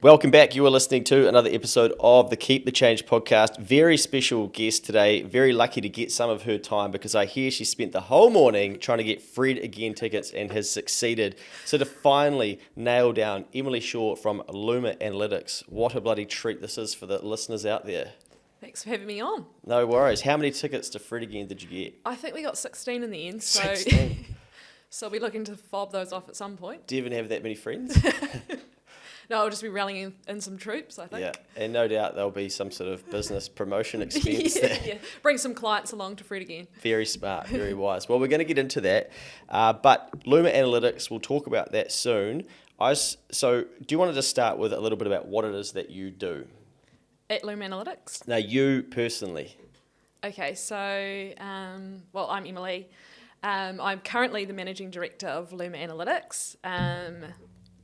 Welcome back. You are listening to another episode of the Keep the Change podcast. Very special guest today. Very lucky to get some of her time because I hear she spent the whole morning trying to get Fred Again tickets and has succeeded. So to finally nail down Emily Shaw from Luma Analytics, what a bloody treat this is for the listeners out there. Thanks for having me on. No worries. How many tickets to Fred Again did you get? I think we got 16 in the end, so 16. so we're looking to fob those off at some point. Do you even have that many friends? No, I'll just be rallying in some troops, I think. Yeah, and no doubt there'll be some sort of business promotion expense there. Yeah. Bring some clients along to Fred Again. Very smart, very wise. Well, we're going to get into that, but Luma Analytics, we'll talk about that soon. So do you want to just start with a little bit about what it is that you do? At Luma Analytics? No, you personally. Okay, so, I'm Emily. I'm currently the Managing Director of Luma Analytics.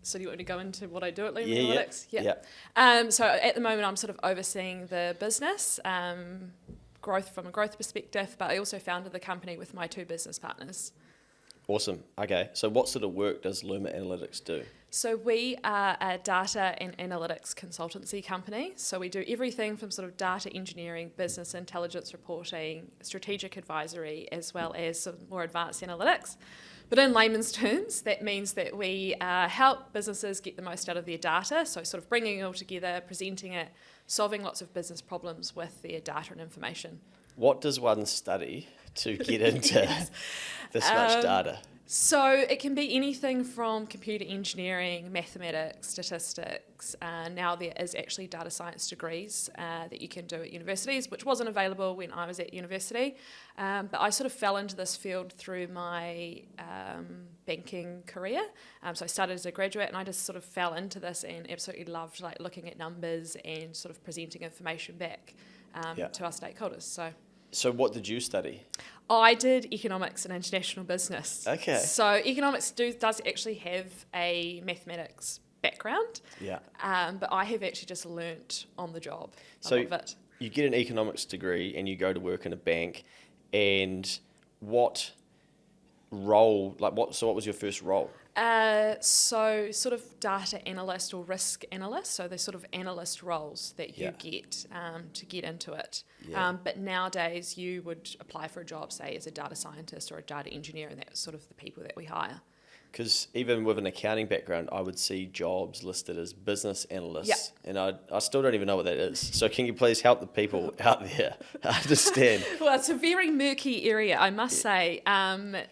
So do you want me to go into what I do at Luma Analytics? Yeah. So at the moment, I'm sort of overseeing the business, growth from a growth perspective, but I also founded the company with my two business partners. Awesome. Okay. So what sort of work does Luma Analytics do? So we are a data and analytics consultancy company. So we do everything from sort of data engineering, business intelligence reporting, strategic advisory, as well as some more advanced analytics. But in layman's terms, that means that we help businesses get the most out of their data, so sort of bringing it all together, presenting it, solving lots of business problems with their data and information. What does one study to get into this much data? So it can be anything from computer engineering, mathematics, statistics. Now there is actually data science degrees that you can do at universities, which wasn't available when I was at university. But I sort of fell into this field through my banking career. So I started as a graduate and I just sort of fell into this and absolutely loved like looking at numbers and sort of presenting information back to our stakeholders. So what did you study? I did economics and international business. Okay. So economics does actually have a mathematics background. Yeah. But I have actually just learnt on the job So of it. You get an economics degree and you go to work in a bank, and what role, what was your first role? So sort of data analyst or risk analyst, so there's sort of analyst roles that you get to get into it. Yeah. But nowadays you would apply for a job, say, as a data scientist or a data engineer, and that's sort of the people that we hire. Because even with an accounting background, I would see jobs listed as business analysts, and I still don't even know what that is. So can you please help the people out there understand? Well, it's a very murky area, I must say.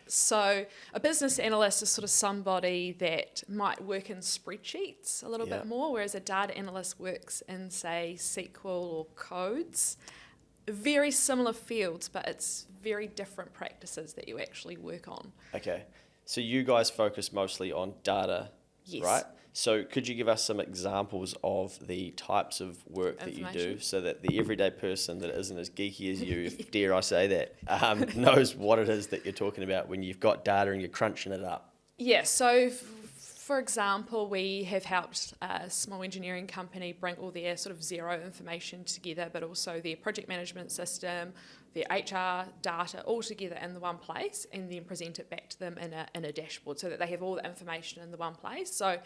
So a business analyst is sort of somebody that might work in spreadsheets a little bit more, whereas a data analyst works in, say, SQL or codes. Very similar fields, but it's very different practices that you actually work on. Okay. So you guys focus mostly on data, right? So could you give us some examples of the types of work that you do so that the everyday person that isn't as geeky as you, if dare I say that, knows what it is that you're talking about when you've got data and you're crunching it up? Yeah, so for example, we have helped a small engineering company bring all their sort of Xero information together, but also their project management system, their HR data all together in the one place, and then present it back to them in a dashboard so that they have all the information in the one place. So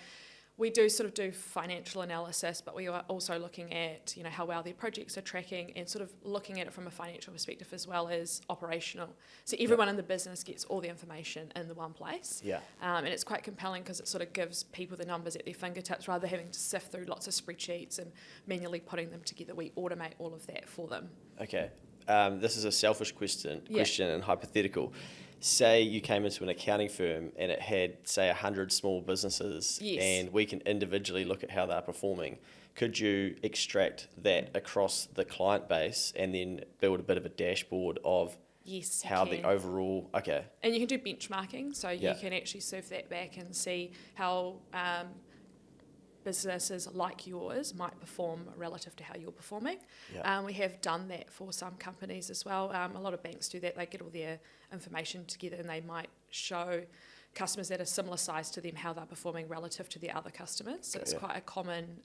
we do sort of do financial analysis, but we are also looking at, how well their projects are tracking and sort of looking at it from a financial perspective as well as operational. So everyone in the business gets all the information in the one place. Yeah. And it's quite compelling because it sort of gives people the numbers at their fingertips rather than having to sift through lots of spreadsheets and manually putting them together. We automate all of that for them. Okay. This is a selfish question and hypothetical. Say you came into an accounting firm and it had, say, 100 small businesses, and we can individually look at how they're performing. Could you extract that across the client base and then build a bit of a dashboard of how the overall... Okay. And you can do benchmarking, so you can actually surf that back and see how businesses like yours might perform relative to how you're performing. We have done that for some companies as well. A lot of banks do that. They get all their information together and they might show customers that are similar size to them how they're performing relative to their other customers. So it's quite a common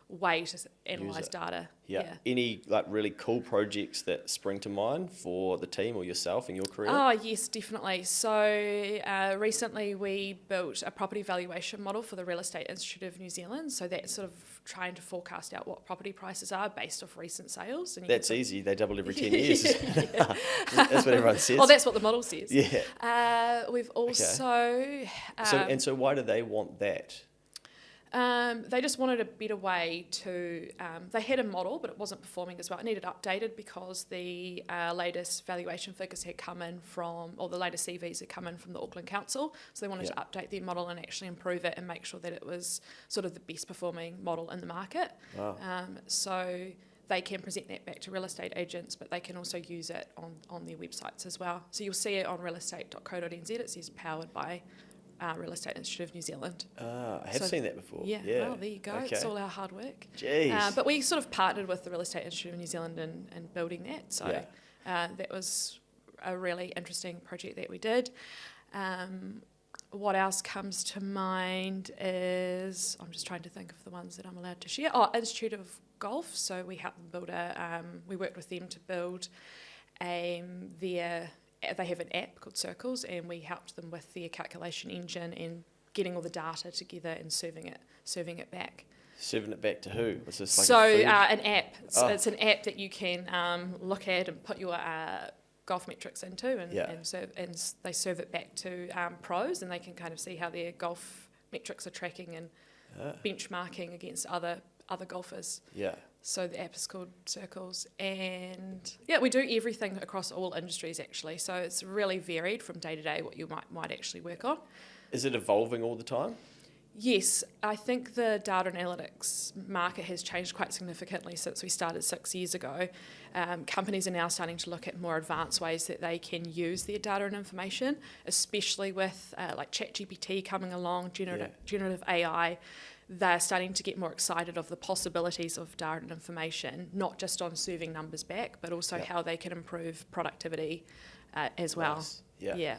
way to analyse data. Yeah. Any like really cool projects that spring to mind for the team or yourself in your career? Oh, yes, definitely. So recently we built a property valuation model for the Real Estate Institute of New Zealand. So that's sort of trying to forecast out what property prices are based off recent sales. And that's easy. They double every 10 years. That's what everyone says. Oh, that's what the model says. Yeah. We've also... So why do they want that? They just wanted a better way to... they had a model, but it wasn't performing as well. It needed updated because the latest valuation figures had come in from, or the latest CVs had come in from the Auckland Council. So they wanted to update their model and actually improve it and make sure that it was sort of the best performing model in the market. Wow. So they can present that back to real estate agents, but they can also use it on their websites as well. So you'll see it on realestate.co.nz. It says powered by... Real Estate Institute of New Zealand. I have seen that before. Yeah, well, there you go. Okay. It's all our hard work. Jeez. But we sort of partnered with the Real Estate Institute of New Zealand in building that. So that was a really interesting project that we did. What else comes to mind is, I'm just trying to think of the ones that I'm allowed to share. Oh, Institute of Golf. So we helped them build we worked with them to build they have an app called Circles, and we helped them with their calculation engine and getting all the data together and serving it back. Serving it back to who? Was this like an app. It's an app that you can look at and put your golf metrics into, and they serve it back to pros, and they can kind of see how their golf metrics are tracking and benchmarking against other golfers. Yeah. So the app is called Circles, and we do everything across all industries actually. So it's really varied from day to day what you might actually work on. Is it evolving all the time? Yes, I think the data analytics market has changed quite significantly since we started 6 years ago. Companies are now starting to look at more advanced ways that they can use their data and information, especially with like ChatGPT coming along, generative AI. They're starting to get more excited of the possibilities of data and information, not just on serving numbers back, but also how they can improve productivity as well. Nice.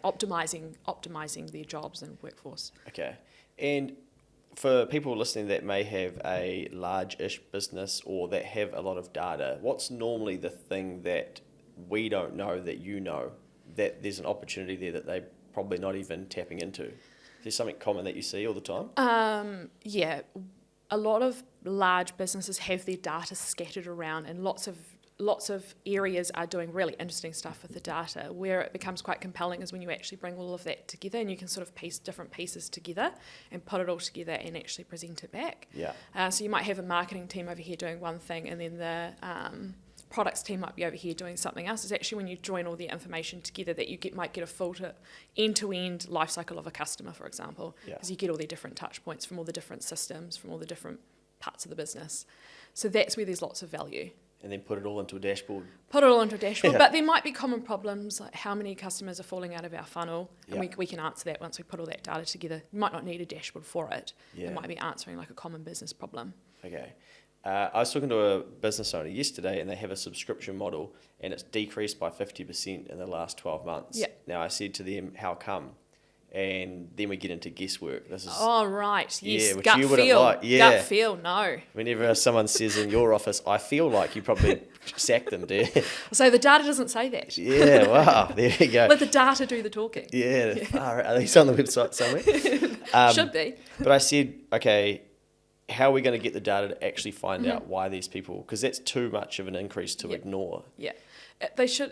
Optimizing their jobs and workforce. Okay. And for people listening that may have a large-ish business or that have a lot of data, what's normally the thing that we don't know that you know, that there's an opportunity there that they're probably not even tapping into? Is there something common that you see all the time? A lot of large businesses have their data scattered around, and lots of areas are doing really interesting stuff with the data. Where it becomes quite compelling is when you actually bring all of that together and you can sort of piece different pieces together and put it all together and actually present it back. Yeah. So you might have a marketing team over here doing one thing, and then the products team might be over here doing something else. It's actually when you join all the information together that you might get a full end-to-end life cycle of a customer, for example, because you get all the different touch points from all the different systems, from all the different parts of the business. So that's where there's lots of value. And then put it all into a dashboard. But there might be common problems like how many customers are falling out of our funnel, and we can answer that once we put all that data together. You might not need a dashboard for it. It might be answering like a common business problem. Okay. I was talking to a business owner yesterday, and they have a subscription model, and it's decreased by 50% in the last 12 months. Yeah. Now, I said to them, how come? And then we get into guesswork. This is right. Yes. Which Gut you wouldn't feel. like. Yeah. Gut feel. No. Whenever someone says in your office, I feel like, you probably sack them, do you? So the data doesn't say that. Yeah. Wow. There you go. Let the data do the talking. Yeah. Are these on the website somewhere? Should be. But I said, okay, how are we going to get the data to actually find out why these people? Because that's too much of an increase to ignore. Yeah. They should,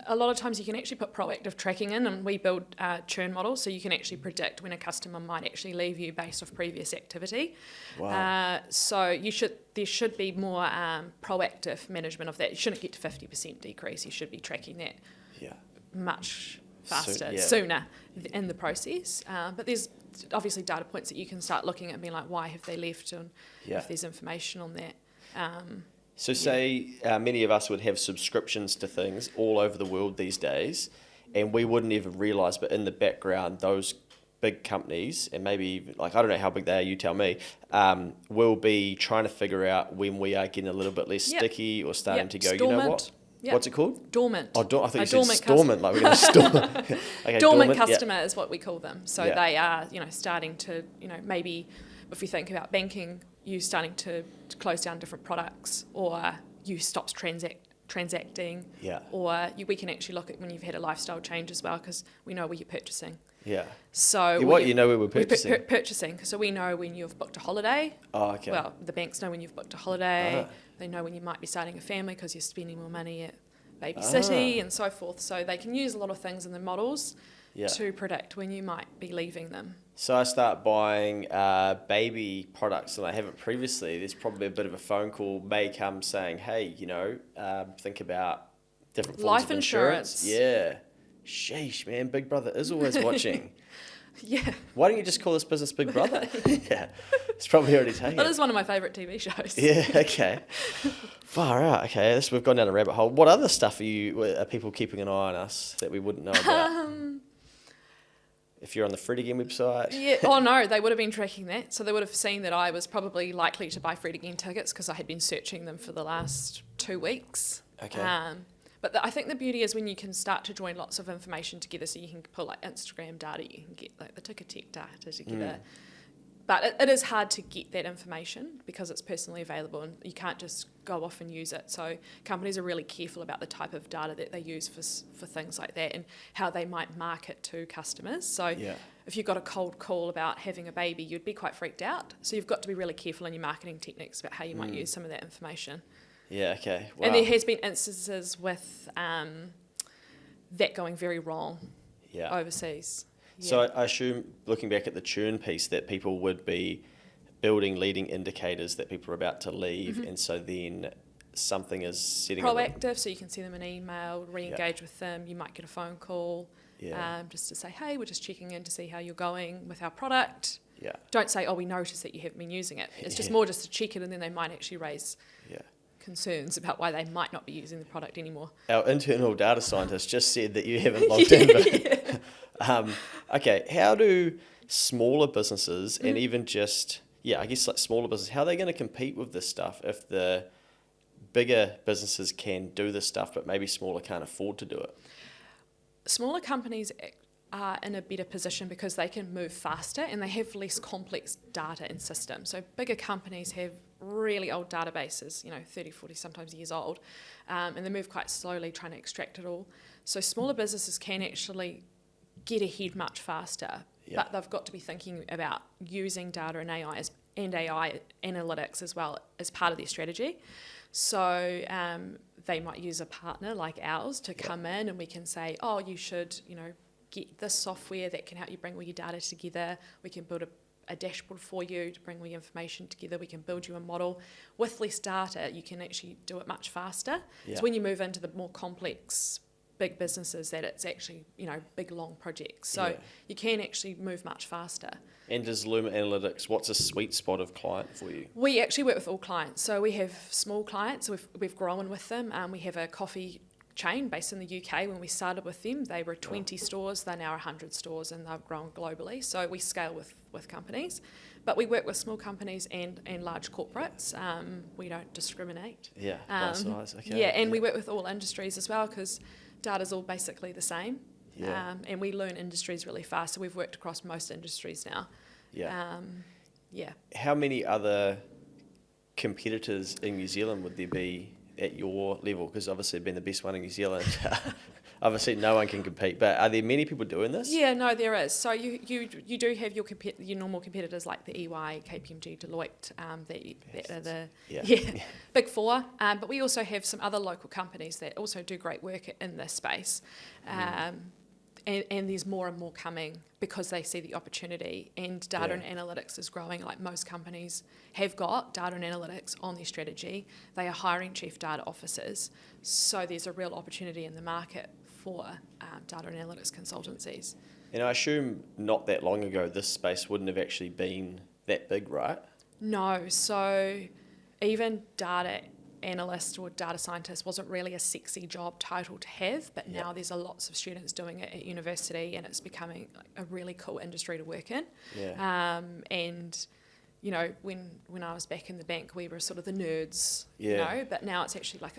a lot of times you can actually put proactive tracking in, and we build churn models, so you can actually predict when a customer might actually leave you based off previous activity. Wow. So there should be more proactive management of that. You shouldn't get to 50% decrease. You should be tracking that much faster, sooner in the process. But there's obviously data points that you can start looking at and being like, why have they left, and if there's information on that. So say many of us would have subscriptions to things all over the world these days, and we wouldn't even realise, but in the background, those big companies, and maybe even, like, I don't know how big they are, you tell me, will be trying to figure out when we are getting a little bit less sticky or starting to go, Stormont. you know what? Yep. What's it called? Dormant. Oh, I think you said dormant, like we're going to storm. Okay, dormant customer is what we call them. So they are, starting to, maybe if we think about banking you starting to close down different products, or you stopped transacting, or we can actually look at when you've had a lifestyle change as well, because we know where you're purchasing. Yeah. So you know where we're purchasing? Purchasing. So we know when you've booked a holiday. Oh, okay. Well, the banks know when you've booked a holiday. They know when you might be starting a family because you're spending more money at Baby City and so forth. So they can use a lot of things in the models to predict when you might be leaving them. So I start buying baby products and I haven't previously. There's probably a bit of a phone call may come saying, hey, think about different forms life of insurance. Yeah. Sheesh, man, Big Brother is always watching. Yeah. Why don't you just call this business Big Brother? Yeah. It's probably already taken. That is one of my favourite TV shows. Yeah, okay. Far out, okay. We've gone down a rabbit hole. What other stuff are people keeping an eye on us that we wouldn't know about? If you're on the Fred Again website? Yeah. Oh, no, they would have been tracking that. So they would have seen that I was probably likely to buy Fred Again tickets because I had been searching them for the last 2 weeks. Okay. But I think the beauty is when you can start to join lots of information together, so you can pull like Instagram data, you can get like the Ticketek data together. But it is hard to get that information because it's personally available and you can't just go off and use it. So companies are really careful about the type of data that they use for things like that and how they might market to customers. So if you've got a cold call about having a baby, you'd be quite freaked out. So you've got to be really careful in your marketing techniques about how you might use some of that information. Yeah, okay. Wow. And there has been instances with that going very wrong overseas. Yeah. So I assume, looking back at the churn piece, that people would be building leading indicators that people are about to leave, and so then something is setting proactive, so you can send them an email, re-engage with them. You might get a phone call just to say, hey, we're just checking in to see how you're going with our product. Yeah. Don't say, oh, we noticed that you haven't been using it. It's just more just to check it, and then they might actually raise concerns about why they might not be using the product anymore. Our internal data scientist just said that you haven't logged in. But, okay, how do smaller businesses and even just, I guess like smaller businesses, how are they going to compete with this stuff if the bigger businesses can do this stuff but maybe smaller can't afford to do it? Smaller companies are in a better position because they can move faster and they have less complex data and systems. So bigger companies have really old databases, 30, 40, sometimes years old, and they move quite slowly trying to extract it all. So smaller businesses can actually get ahead much faster, but they've got to be thinking about using data and AI analytics as well as part of their strategy. So they might use a partner like ours to come in and we can say, oh, you should, get this software that can help you bring all your data together. We can build a dashboard for you to bring all your information together. We can build you a model. With less data, you can actually do it much faster. So when you move into the more complex big businesses, that it's actually, big, long projects. So you can actually move much faster. And does Luma Analytics, what's a sweet spot of client for you? We actually work with all clients. So we have small clients. We've grown with them. We have a coffee chain based in the UK. When we started with them, they were 20 stores. They're now 100 stores and they've grown globally. So we scale with companies. But we work with small companies and large corporates. We don't discriminate. Yeah, size, okay. Yeah, and we work with all industries as well because data's all basically the same. Yeah. And we learn industries really fast. So we've worked across most industries now. Yeah. Yeah. How many other competitors in New Zealand would there be at your level? Because obviously being the best one in New Zealand, obviously no one can compete. But are there many people doing this? Yeah, no, there is. So you do have your normal competitors like the EY, KPMG, Deloitte, that are the big four. But we also have some other local companies that also do great work in this space. And there's more and more coming because they see the opportunity, and data and analytics is growing. Like most companies have got data and analytics on their strategy. They are hiring chief data officers. So there's a real opportunity in the market for data and analytics consultancies. And I assume not that long ago this space wouldn't have actually been that big, right? No, so even data analyst or data scientist wasn't really a sexy job title to have, but now there's lots of students doing it at university and it's becoming a really cool industry to work in. And when I was back in the bank, we were sort of the nerds, but now it's actually like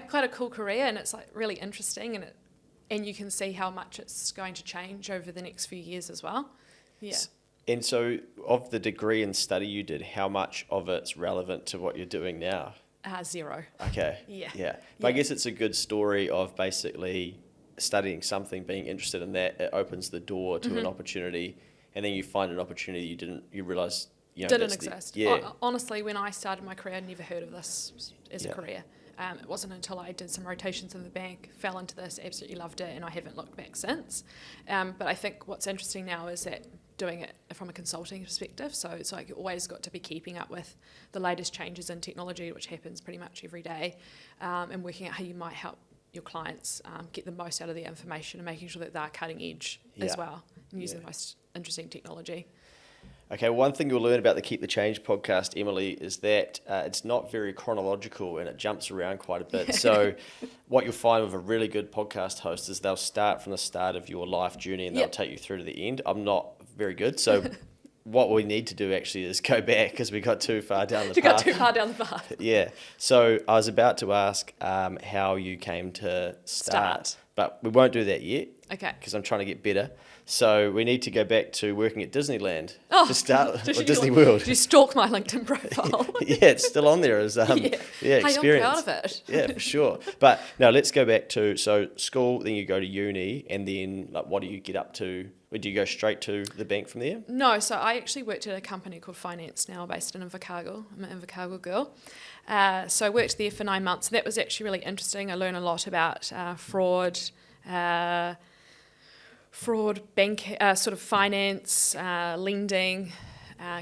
quite a cool career, and it's like really interesting, and you can see how much it's going to change over the next few years as well. Yeah. And so of the degree and study you did, how much of it's relevant to what you're doing now? 0. Okay. Yeah. But I guess it's a good story of basically studying something, being interested in that. It opens the door to an opportunity, and then you find an opportunity you realize, didn't exist. Yeah. Honestly, when I started my career, I'd never heard of this as a career. It wasn't until I did some rotations in the bank, fell into this, absolutely loved it, and I haven't looked back since. But I think what's interesting now is that doing it from a consulting perspective, so it's like you always got to be keeping up with the latest changes in technology, which happens pretty much every day, and working out how you might help your clients get the most out of their information and making sure that they're cutting edge as well and using the most interesting technology. Okay, one thing you'll learn about the Keep the Change podcast, Emily, is that it's not very chronological and it jumps around quite a bit. So what you'll find with a really good podcast host is they'll start from the start of your life journey and they'll take you through to the end. I'm not very good, so what we need to do actually is go back because we got too far down the path. You got too far down the path. Yeah. So I was about to ask how you came to start, but we won't do that yet. Okay. Because I'm trying to get better. So we need to go back to working at Disneyland to start, or Disney World. Did you stalk my LinkedIn profile? Yeah, it's still on there as experience. Hey, I'm proud of it. Yeah, for sure. But no, let's go back to school. Then you go to uni, and then what do you get up to? Or do you go straight to the bank from there? No, so I actually worked at a company called Finance Now, based in Invercargill. I'm an Invercargill girl. So I worked there for 9 months. That was actually really interesting. I learned a lot about fraud, bank, sort of finance, lending,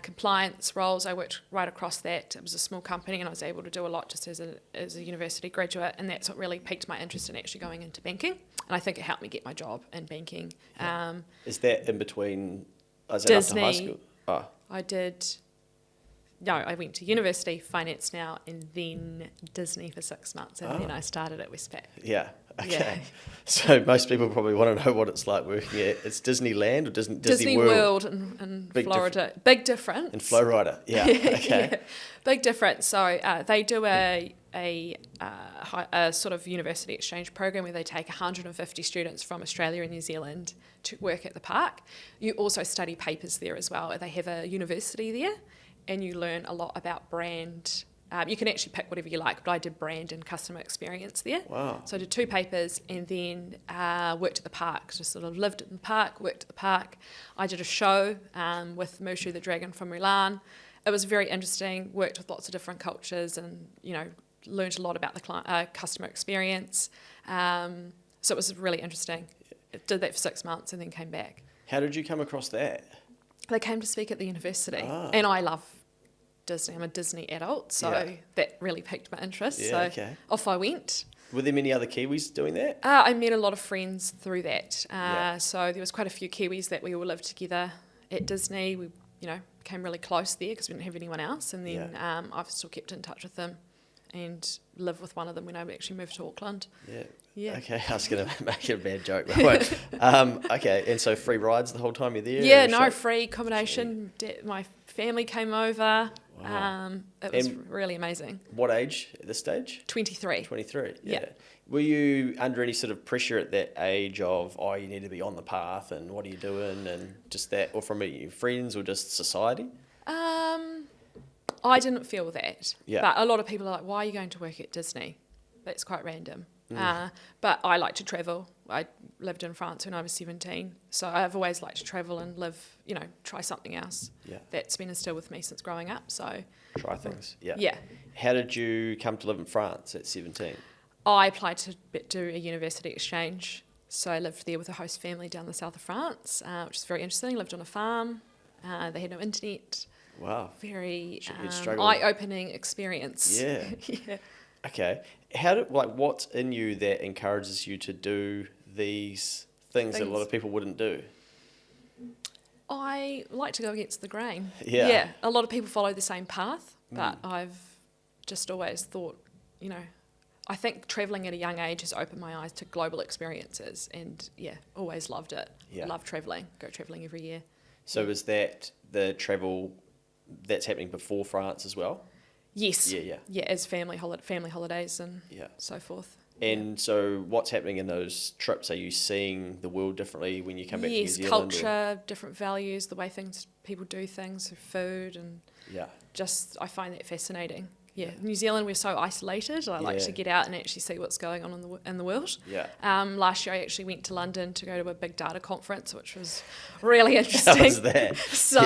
compliance roles. I worked right across that. It was a small company and I was able to do a lot just as a university graduate, and that's what really piqued my interest in actually going into banking. And I think it helped me get my job in banking. Is that in between, is that Disney, after high school? Oh. I went to university, Finance Now, and then Disney for 6 months, and then I started at Westpac. Yeah. Okay. Yeah. So most people probably want to know what it's like working at. It's Disneyland or Disney World in Florida. Big difference. In Florida. Yeah. Okay. Yeah. Big difference. So they do a sort of university exchange program where they take 150 students from Australia and New Zealand to work at the park. You also study papers there as well. They have a university there, and you learn a lot about brand. You can actually pick whatever you like, but I did brand and customer experience there. Wow. So I did 2 papers and then worked at the park. Just sort of lived in the park, worked at the park. I did a show with Mushu the Dragon from Mulan. It was very interesting, worked with lots of different cultures and, learned a lot about the customer experience. So it was really interesting. I did that for 6 months and then came back. How did you come across that? They came to speak at the university, and I love Disney. I'm a Disney adult, so that really piqued my interest. Yeah, so off I went. Were there many other Kiwis doing that? I met a lot of friends through that. So there was quite a few Kiwis that we all lived together at Disney. We, became really close there because we didn't have anyone else. And then I've still kept in touch with them and lived with one of them when I actually moved to Auckland. Yeah. Okay, I was going to make a bad joke, but I won't. Okay, and so free rides the whole time you're there? Yeah, no, free accommodation. My family came over. Wow. It was really amazing. What age at this stage? 23. 23, yeah. Were you under any sort of pressure at that age of, you need to be on the path and what are you doing and just that, or from your friends or just society? I didn't feel that. Yeah. But a lot of people are like, why are you going to work at Disney? That's quite random. But I like to travel. I lived in France when I was 17. So I've always liked to travel and live, try something else. Yeah. That's been instilled with me since growing up. So try things. Yeah. Yeah. How did you come to live in France at 17? I applied to do a university exchange. So I lived there with a host family down the south of France, which is very interesting. Lived on a farm. They had no internet. Wow. Very eye-opening experience. Yeah. Yeah. Okay. What's in you that encourages you to do these things that a lot of people wouldn't do? I like to go against the grain. Yeah. Yeah. A lot of people follow the same path, but I've just always thought, I think travelling at a young age has opened my eyes to global experiences, and always loved it. Yeah. Love travelling. Go travelling every year. So is that the travel that's happening before France as well? Yes. Yeah. Yeah, as family holidays and so forth. And so what's happening in those trips? Are you seeing the world differently when you come back to New Yes, Zealand? culture, different values, the way people do things, so food, and Yeah. just I find that fascinating. Yeah, New Zealand, we're so isolated. I like Yeah. to get out and actually see what's going on in the world. Yeah. Last year, I actually went to London to go to a big data conference, which was really interesting. How was that? So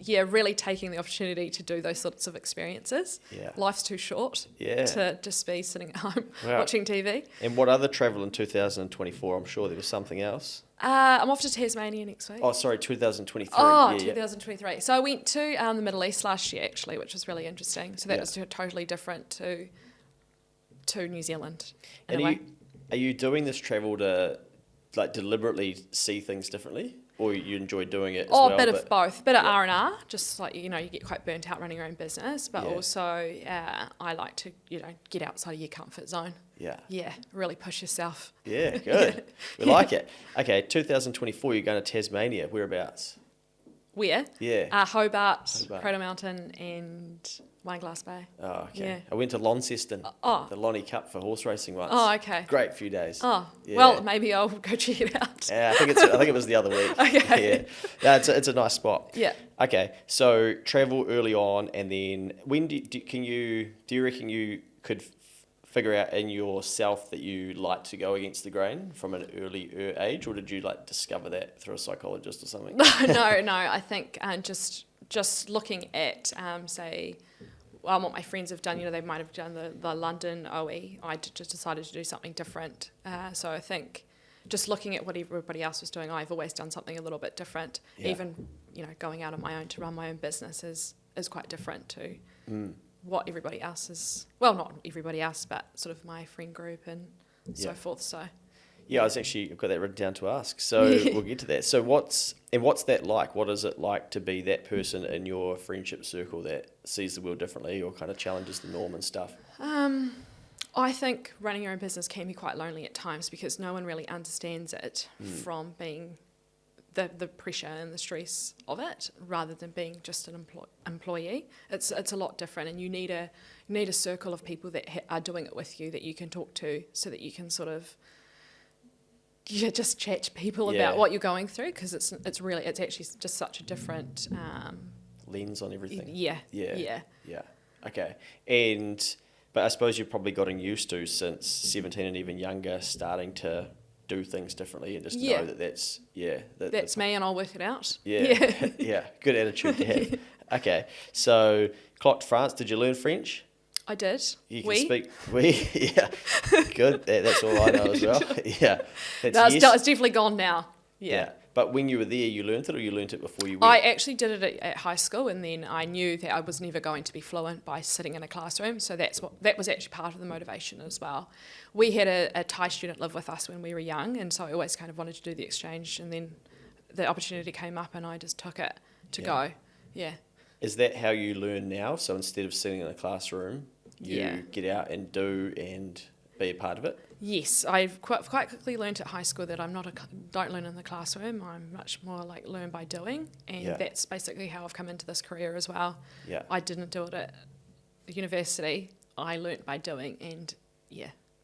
Yeah. really taking the opportunity to do those sorts of experiences. Yeah. Life's too short to just be sitting at home watching TV. And what other travel in 2024? I'm sure there was something else. I'm off to Tasmania next week. Oh, sorry, 2023. Oh, 2023. So I went to the Middle East last year, actually, which was really interesting. So that was totally different to New Zealand in a way. Are you doing this travel to like deliberately see things differently, or you enjoy doing it as well? A bit of both. Bit of R&R, just like, you get quite burnt out running your own business, but also I like to, get outside of your comfort zone. Yeah. Yeah, really push yourself. Yeah, good. We like it. Okay, 2024, you're going to Tasmania. Whereabouts? Where? Yeah. Hobart, Cradle Mountain, and Wineglass Bay. Oh, okay. Yeah. I went to Launceston, the Lonnie Cup for horse racing once. Oh, okay. Great few days. Oh, yeah. Well, maybe I'll go check it out. Yeah, I think it was the other week. Okay. Yeah, it's a nice spot. Yeah. Okay, so travel early on, and then when do you reckon you could figure out in yourself that you like to go against the grain from an early age, or did you like discover that through a psychologist or something? No. I think just looking at what my friends have done. They might have done the London OE. I just decided to do something different. So I think just looking at what everybody else was doing, I've always done something a little bit different. Yeah. Even going out on my own to run my own business is quite different to what everybody else is. Well, not everybody else, but sort of my friend group and so forth. So. Yeah, I've got that written down to ask. So we'll get to that. So what's that like? What is it like to be that person in your friendship circle that sees the world differently or kind of challenges the norm and stuff? I think running your own business can be quite lonely at times because no one really understands it from being the pressure and the stress of it, rather than being just an employee. It's a lot different, and you need a circle of people that are doing it with you that you can talk to, so that you can sort of just chat to people about what you're going through, because it's actually just such a different lens on everything. Yeah. Okay, but I suppose you've probably gotten used to, since 17 and even younger, starting to do things differently and just know that's me, and I'll work it out. Yeah, good attitude to have. Okay, so clocked France. Did you learn French? I did. You can speak. Yeah, good. That's all I know as well. Yeah, it's definitely gone now. Yeah. But when you were there, you learnt it, or you learnt it before you went? I actually did it at high school, and then I knew that I was never going to be fluent by sitting in a classroom. So that was actually part of the motivation as well. We had a Thai student live with us when we were young, and so I always kind of wanted to do the exchange, and then the opportunity came up, and I just took it to go. Yeah. Is that how you learn now? So instead of sitting in a classroom, you get out and do and be a part of it? Yes, I've quite quickly learnt at high school that don't learn in the classroom. I'm much more like learn by doing, and that's basically how I've come into this career as well. Yeah. I didn't do it at university. I learnt by doing, and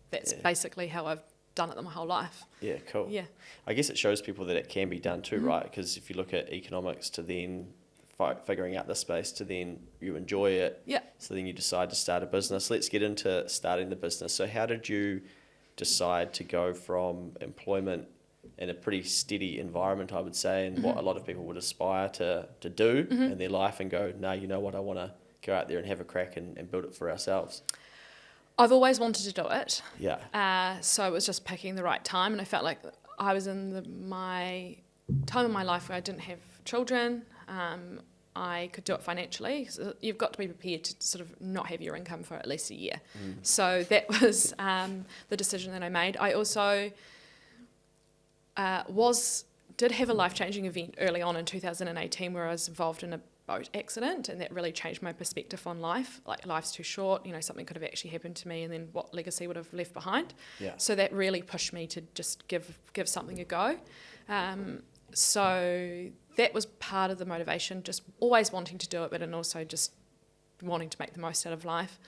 that's basically how I've done it my whole life. Yeah, cool. Yeah. I guess it shows people that it can be done too, right? Because if you look at economics to then figuring out the space to then you enjoy it. Yeah. So then you decide to start a business. Let's get into starting the business. So how did you decide to go from employment in a pretty steady environment, I would say, and what a lot of people would aspire to do in their life, and go, no, you know what, I want to go out there and have a crack and build it for ourselves? I've always wanted to do it. Yeah. So it was just picking the right time, and I felt like I was in my time in my life where I didn't have children. I could do it financially. So you've got to be prepared to sort of not have your income for at least a year. So that was the decision that I made. I also did have a life-changing event early on in 2018 where I was involved in a boat accident, and that really changed my perspective on life. Like, life's too short, something could have actually happened to me, and then what legacy would have left behind. Yeah. So that really pushed me to just give something a go. So that was part of the motivation, just always wanting to do it, but and also just wanting to make the most out of life.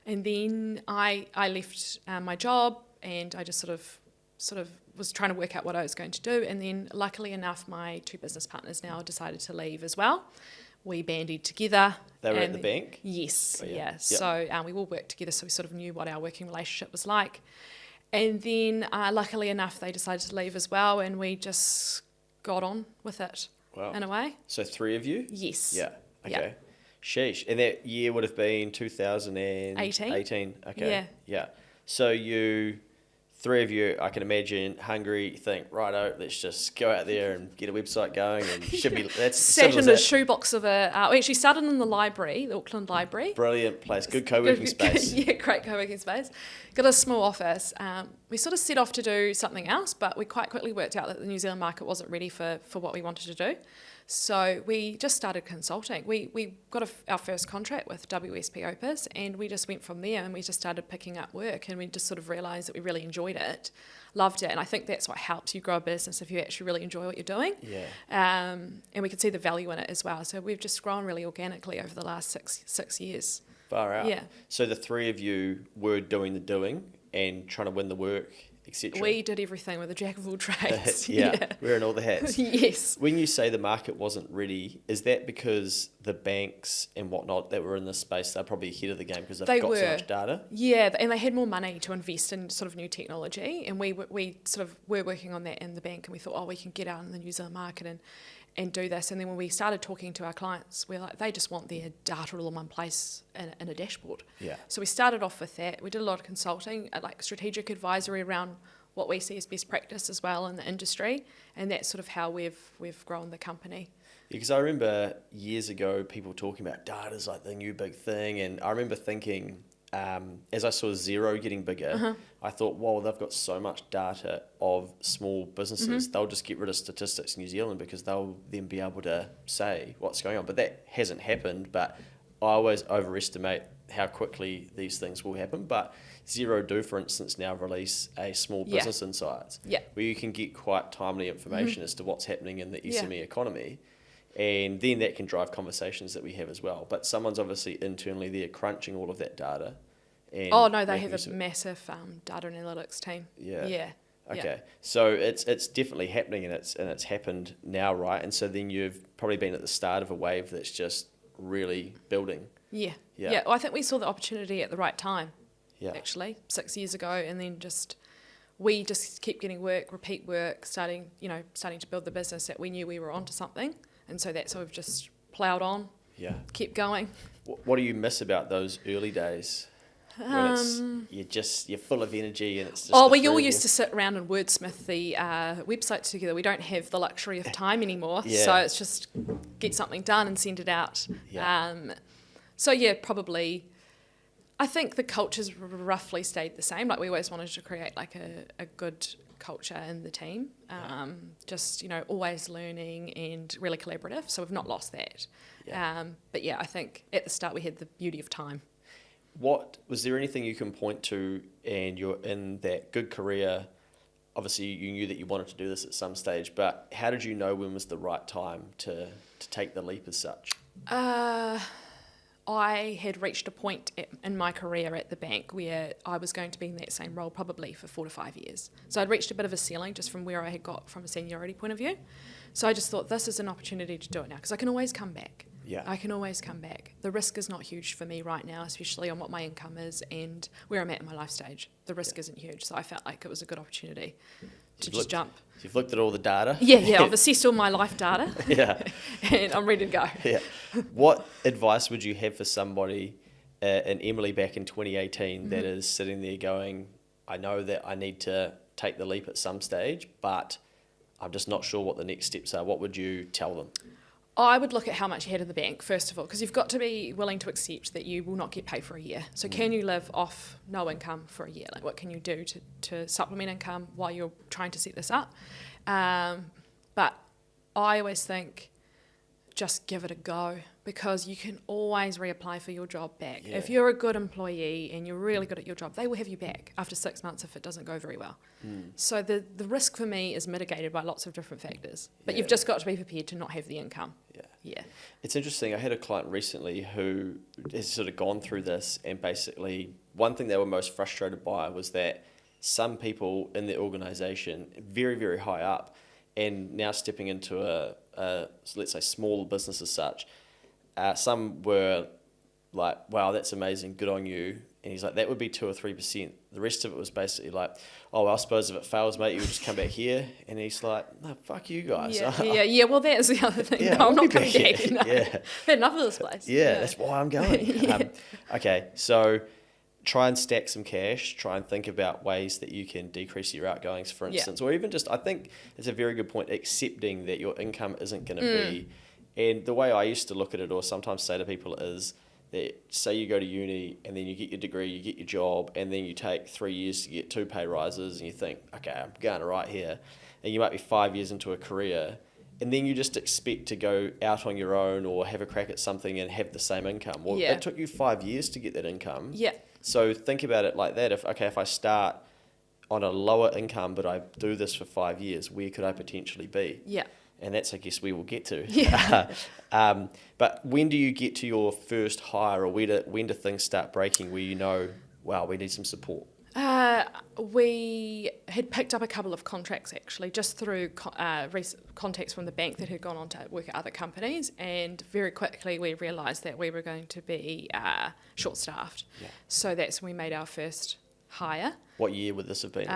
And then I left my job, and I just sort of was trying to work out what I was going to do. And then luckily enough, my 2 business partners now decided to leave as well. We bandied together. They were at the bank? Yes, oh, yeah. Yep. So we all worked together, so we sort of knew what our working relationship was like. And then luckily enough, they decided to leave as well, and we just got on with it. Wow. In a way. So 3 of you? Yes. Yeah. Okay. Yeah. Sheesh. And that year would have been 2018? 18. Okay. Yeah. Yeah. So 3 of you, I can imagine, hungry, you think, righto, let's just go out there and get a website going, and should be, that's sat in a shoebox of we actually started in the library, the Auckland Library. Brilliant place, good co-working space. Yeah, great co-working space. Got a small office. We sort of set off to do something else, but we quite quickly worked out that the New Zealand market wasn't ready for what we wanted to do. So we just started consulting. We got our first contract with WSP Opus, and we just went from there, and we just started picking up work, and we just sort of realised that we really enjoyed it, loved it, and I think that's what helps you grow a business, if you actually really enjoy what you're doing. Yeah. And we could see the value in it as well. So we've just grown really organically over the last six years. Far out. Yeah. So the 3 of you were doing the doing and trying to win the work, etc. We did everything with a jack of all trades. Yeah, wearing all the hats. Yes. When you say the market wasn't ready, is that because the banks and whatnot that were in this space, they're probably ahead of the game because they've got so much data? Yeah, and they had more money to invest in sort of new technology, and we sort of were working on that in the bank, and we thought, we can get out in the New Zealand market and do this. And then when we started talking to our clients, we're like, they just want their data all in one place in a dashboard. Yeah. So we started off with that. We did a lot of consulting, like strategic advisory around what we see as best practice as well in the industry, and that's sort of how we've grown the company. Yeah, because I remember years ago people talking about data's like the new big thing, and I remember thinking, as I saw Xero getting bigger, I thought, whoa, they've got so much data of small businesses, they'll just get rid of statistics in New Zealand because they'll then be able to say what's going on. But that hasn't happened, but I always overestimate how quickly these things will happen. But Xero do, for instance, now release a small business insights, where you can get quite timely information as to what's happening in the SME economy. And then that can drive conversations that we have as well. But someone's obviously internally there crunching all of that data. And they have a massive data analytics team. Yeah. Okay. So it's definitely happening, and it's happened now, right? And so then you've probably been at the start of a wave that's just really building. Yeah. Well, I think we saw the opportunity at the right time. Yeah. Actually, 6 years ago, and then we just kept getting work, repeat work, starting to build the business that we knew we were onto something. And so that's how we've just ploughed on, kept going. What do you miss about those early days? When you're full of energy and it's just... we all used to sit around and wordsmith the website together. We don't have the luxury of time anymore, so it's just get something done and send it out. Probably... I think the culture's roughly stayed the same. Like, we always wanted to create like a good culture in the team, always learning and really collaborative. So we've not lost that. I think at the start we had the beauty of time. Was there anything you can point to, and you're in that good career? Obviously you knew that you wanted to do this at some stage, but how did you know when was the right time to take the leap as such? I had reached a point in my career at the bank where I was going to be in that same role probably for 4 to 5 years. So I'd reached a bit of a ceiling just from where I had got from a seniority point of view. So I just thought, this is an opportunity to do it now, because I can always come back. I can always come back. The risk is not huge for me right now, especially on what my income is and where I'm at in my life stage. The risk isn't huge, so I felt like it was a good opportunity to just jump. So you've looked at all the data? I've assessed all my life data. And I'm ready to go. What advice would you have for somebody, an Emily back in 2018, that is sitting there going, I know that I need to take the leap at some stage, but I'm just not sure what the next steps are. What would you tell them? I would look at how much you had in the bank, first of all, because you've got to be willing to accept that you will not get paid for a year. So can you live off no income for a year? Like, what can you do to supplement income while you're trying to set this up? But I always think, just give it a go, because you can always reapply for your job back. If you're a good employee and you're really good at your job, they will have you back after 6 months if it doesn't go very well. So the risk for me is mitigated by lots of different factors, but you've just got to be prepared to not have the income. Yeah. It's interesting. I had a client recently who has sort of gone through this, and basically one thing they were most frustrated by was that some people in the organisation, very, very high up, and now stepping into a let's say small business as such, some were like, wow, that's amazing, good on you. And he's like, that would be 2 or 3%. The rest of it was basically like, oh, well, I suppose if it fails, mate, you'll just come back here. And he's like, no, fuck you guys. Yeah. Well, that is the other thing. Yeah, no, I'm I'll not be coming back back. here. No. Yeah. Had enough of this place. Yeah, that's why I'm going. Yeah. Okay, so try and stack some cash. Try and think about ways that you can decrease your outgoings, for instance. Or even just, I think it's a very good point, accepting that your income isn't going to be. And the way I used to look at it, or sometimes say to people, is that say you go to uni and then you get your degree, you get your job, and then you take 3 years to get 2 pay rises, and you think, okay, I'm going right here. And you might be 5 years into a career, and then you just expect to go out on your own or have a crack at something and have the same income. Well, it took you 5 years to get that income. Yeah. So think about it like that. If I start on a lower income, but I do this for 5 years, where could I potentially be? Yeah. And that's, I guess, we will get to. Yeah. But when do you get to your first hire, or when do things start breaking where you know, wow, we need some support? We had picked up a couple of contracts actually, just through contacts from the bank that had gone on to work at other companies, and very quickly we realised that we were going to be short-staffed. Yeah. So that's when we made our first hire. What year would this have been?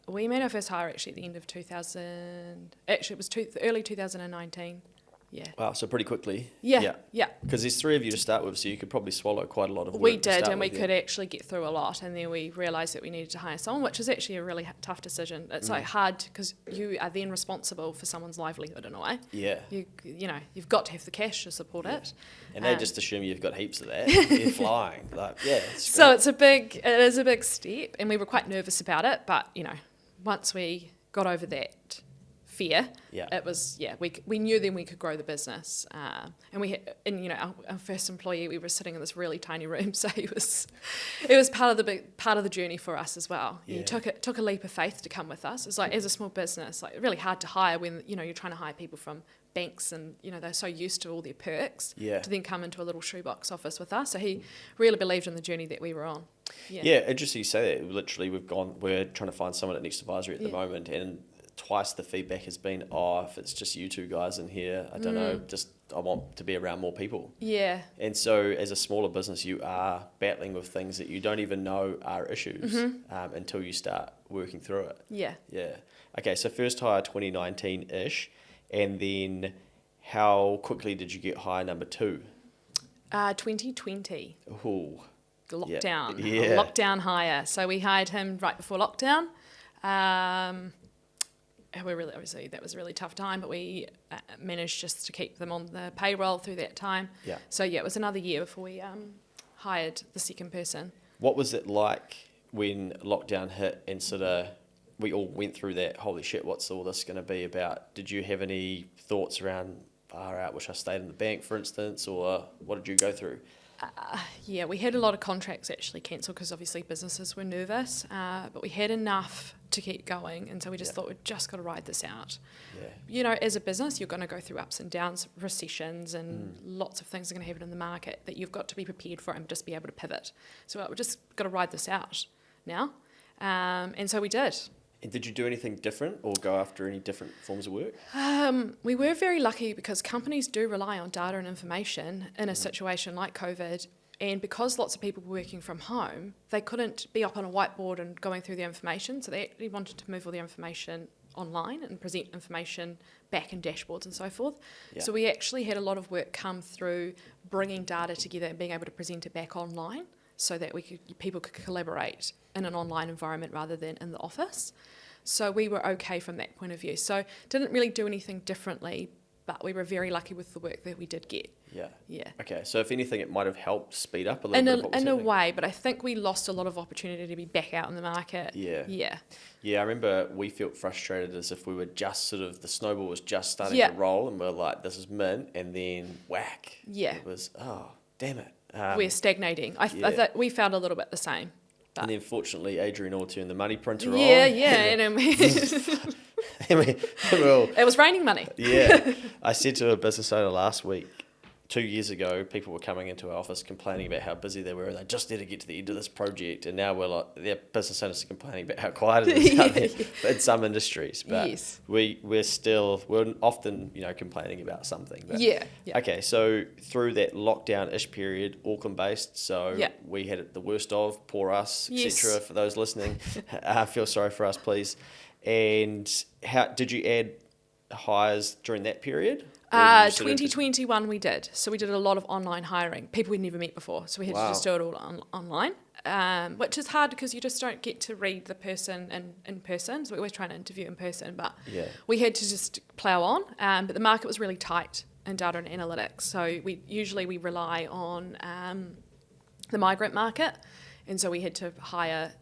We made our first hire actually at the end of 2000. Actually, it was early 2019. Yeah. Wow, so pretty quickly. Yeah. Because there's 3 of you to start with, so you could probably swallow quite a lot of work. We did, and we could actually get through a lot, and then we realised that we needed to hire someone, which is actually a really tough decision. It's like hard because you are then responsible for someone's livelihood in a way. Yeah. You know, you've got to have the cash to support it. And they just assume you've got heaps of that. You're flying. Like, yeah. So it is a big step, and we were quite nervous about it, but you know, once we got over that fear, it was we knew then we could grow the business, and our first employee, we were sitting in this really tiny room, so it was part of the journey for us as well. Yeah. You took a leap of faith to come with us. It's like, as a small business, like really hard to hire when you're trying to hire people from banks, and they're so used to all their perks, to then come into a little shoebox office with us. So he really believed in the journey that we were on. Yeah, interesting you say that. Literally, we're trying to find someone at Next Advisory at the moment, and twice the feedback has been, if it's just you two guys in here, I don't know, just I want to be around more people. Yeah. And so as a smaller business, you are battling with things that you don't even know are issues until you start working through it. Yeah. Yeah. Okay, so first hire 2019-ish, and then how quickly did you get hire number 2? 2020. Ooh. Lockdown. Yeah. Lockdown hire. So we hired him right before lockdown. Obviously that was a really tough time, but we managed just to keep them on the payroll through that time. Yeah. So it was another year before we hired the second person. What was it like when lockdown hit and sort of we all went through that, holy shit, what's all this going to be about? Did you have any thoughts around, far out, wish I stayed in the bank, for instance, or what did you go through? We had a lot of contracts actually cancelled because obviously businesses were nervous, but we had enough to keep going, and so we just thought we've just got to ride this out. Yeah. As a business, you're going to go through ups and downs, recessions, and lots of things are going to happen in the market that you've got to be prepared for and just be able to pivot. So we've just got to ride this out now, and so we did. And did you do anything different or go after any different forms of work? We were very lucky because companies do rely on data and information in a situation like COVID. And because lots of people were working from home, they couldn't be up on a whiteboard and going through the information. So they actually wanted to move all the information online and present information back in dashboards and so forth. Yeah. So we actually had a lot of work come through bringing data together and being able to present it back online, so that people could collaborate in an online environment rather than in the office. So we were okay from that point of view. So didn't really do anything differently, but we were very lucky with the work that we did get. Yeah. Yeah. Okay, so if anything, it might have helped speed up a little bit of what was happening. In a way, but I think we lost a lot of opportunity to be back out in the market. Yeah. Yeah. Yeah, I remember we felt frustrated as if we were just the snowball was just starting to roll, and we're like, this is mint, and then whack. Yeah. It was, damn it. We're stagnating. I think we found a little bit the same. But. And then fortunately, Adrian Orr turned the money printer on. Yeah. It was raining money. Yeah. I said to a business owner last week, 2 years ago, people were coming into our office complaining about how busy they were and they just need to get to the end of this project. And now we're like, their business owners are complaining about how quiet it is out there in some industries. But we're often, complaining about something. But, yeah. Okay, so through that lockdown-ish period, Auckland-based, so we had it the worst of, poor us, etc. For those listening, feel sorry for us, please. And how did you add hires during that period? 2021 we did. So we did a lot of online hiring. People we'd never met before. So we had to just do it all online, which is hard because you just don't get to read the person in person. So we're always trying to interview in person, but we had to just plough on. But the market was really tight in data and analytics. So we rely on the migrant market. And so we had to hire,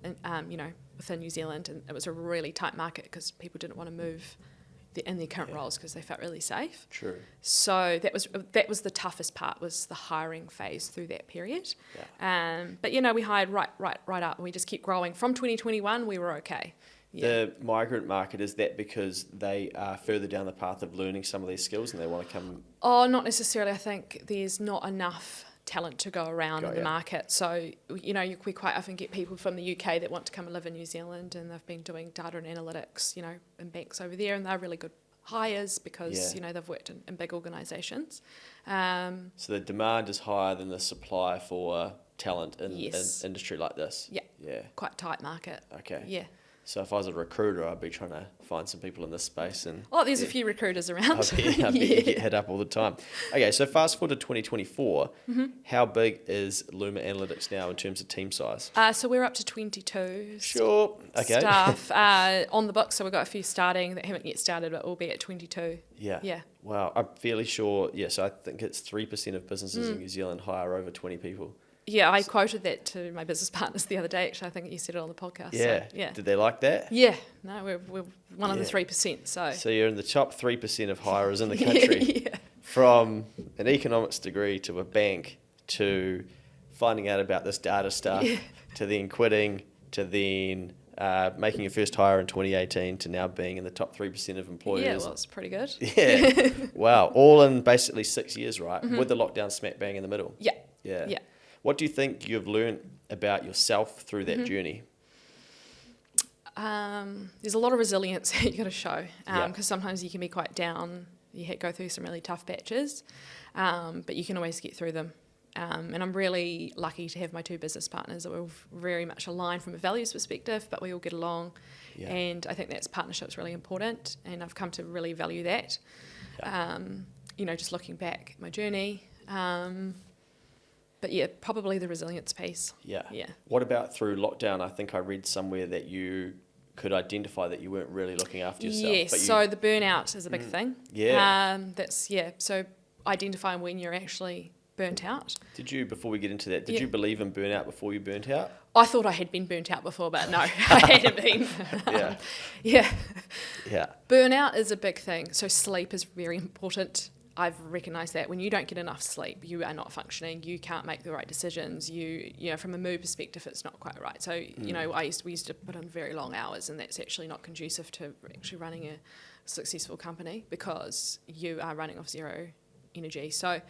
within New Zealand. And it was a really tight market because people didn't want to move in their current roles because they felt really safe. True. So that was the toughest part, was the hiring phase through that period. But we hired right up, and we just kept growing. From 2021, we were okay. The migrant market, is that because they are further down the path of learning some of these skills and they want to come? Oh, not necessarily. I think there's not enough talent to go around in the market. So, we quite often get people from the UK that want to come and live in New Zealand, and they've been doing data and analytics, in banks over there, and they're really good hires because, they've worked in big organisations. So the demand is higher than the supply for talent in industry like this? Yeah. Quite a tight market. Okay. Yeah. So if I was a recruiter, I'd be trying to find some people in this space. There's a few recruiters around. I bet you get hit up all the time. Okay, so fast forward to 2024. How big is Luma Analytics now in terms of team size? So we're up to 22 Sure. Okay. staff on the books. So we've got a few starting that haven't yet started, but we'll be at 22. Yeah. Wow. I'm fairly sure. Yeah, so I think it's 3% of businesses in New Zealand hire over 20 people. Yeah, I quoted that to my business partners the other day. Actually, I think you said it on the podcast. Yeah. So, yeah. Did they like that? Yeah. No, we're one of the 3%. So you're in the top 3% of hirers in the country. From an economics degree to a bank to finding out about this data stuff to then quitting to then making your first hire in 2018 to now being in the top 3% of employers. Yeah, well, it's pretty good. Yeah. Wow. All in basically 6 years, right? With the lockdown smack bang in the middle. Yeah. What do you think you've learned about yourself through that journey? There's a lot of resilience that you got to show because sometimes you can be quite down. You go through some really tough patches, but you can always get through them. And I'm really lucky to have my two business partners that we're very much aligned from a values perspective, but we all get along. And I think partnership's really important, and I've come to really value that. Just looking back at my journey. But probably the resilience piece. Yeah. What about through lockdown? I think I read somewhere that you could identify that you weren't really looking after yourself. Yes, so the burnout is a big thing. Yeah. So identifying when you're actually burnt out. Did you, before we get into that, did you believe in burnout before you burnt out? I thought I had been burnt out before, but no, I hadn't been. Yeah. Burnout is a big thing. So sleep is very important. I've recognised that when you don't get enough sleep, you are not functioning. You can't make the right decisions. From a mood perspective, it's not quite right. So, we used to put in very long hours, and that's actually not conducive to actually running a successful company because you are running off zero energy. So,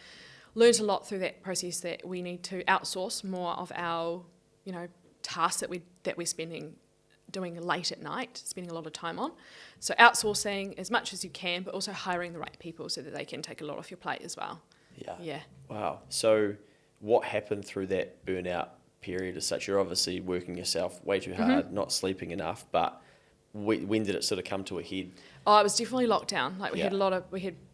learned a lot through that process that we need to outsource more of our, tasks that we're doing late at night, spending a lot of time on. So outsourcing as much as you can, but also hiring the right people so that they can take a lot off your plate as well. Yeah. Wow. So what happened through that burnout period as such? You're obviously working yourself way too hard, not sleeping enough, but when did it sort of come to a head? Oh, it was definitely lockdown.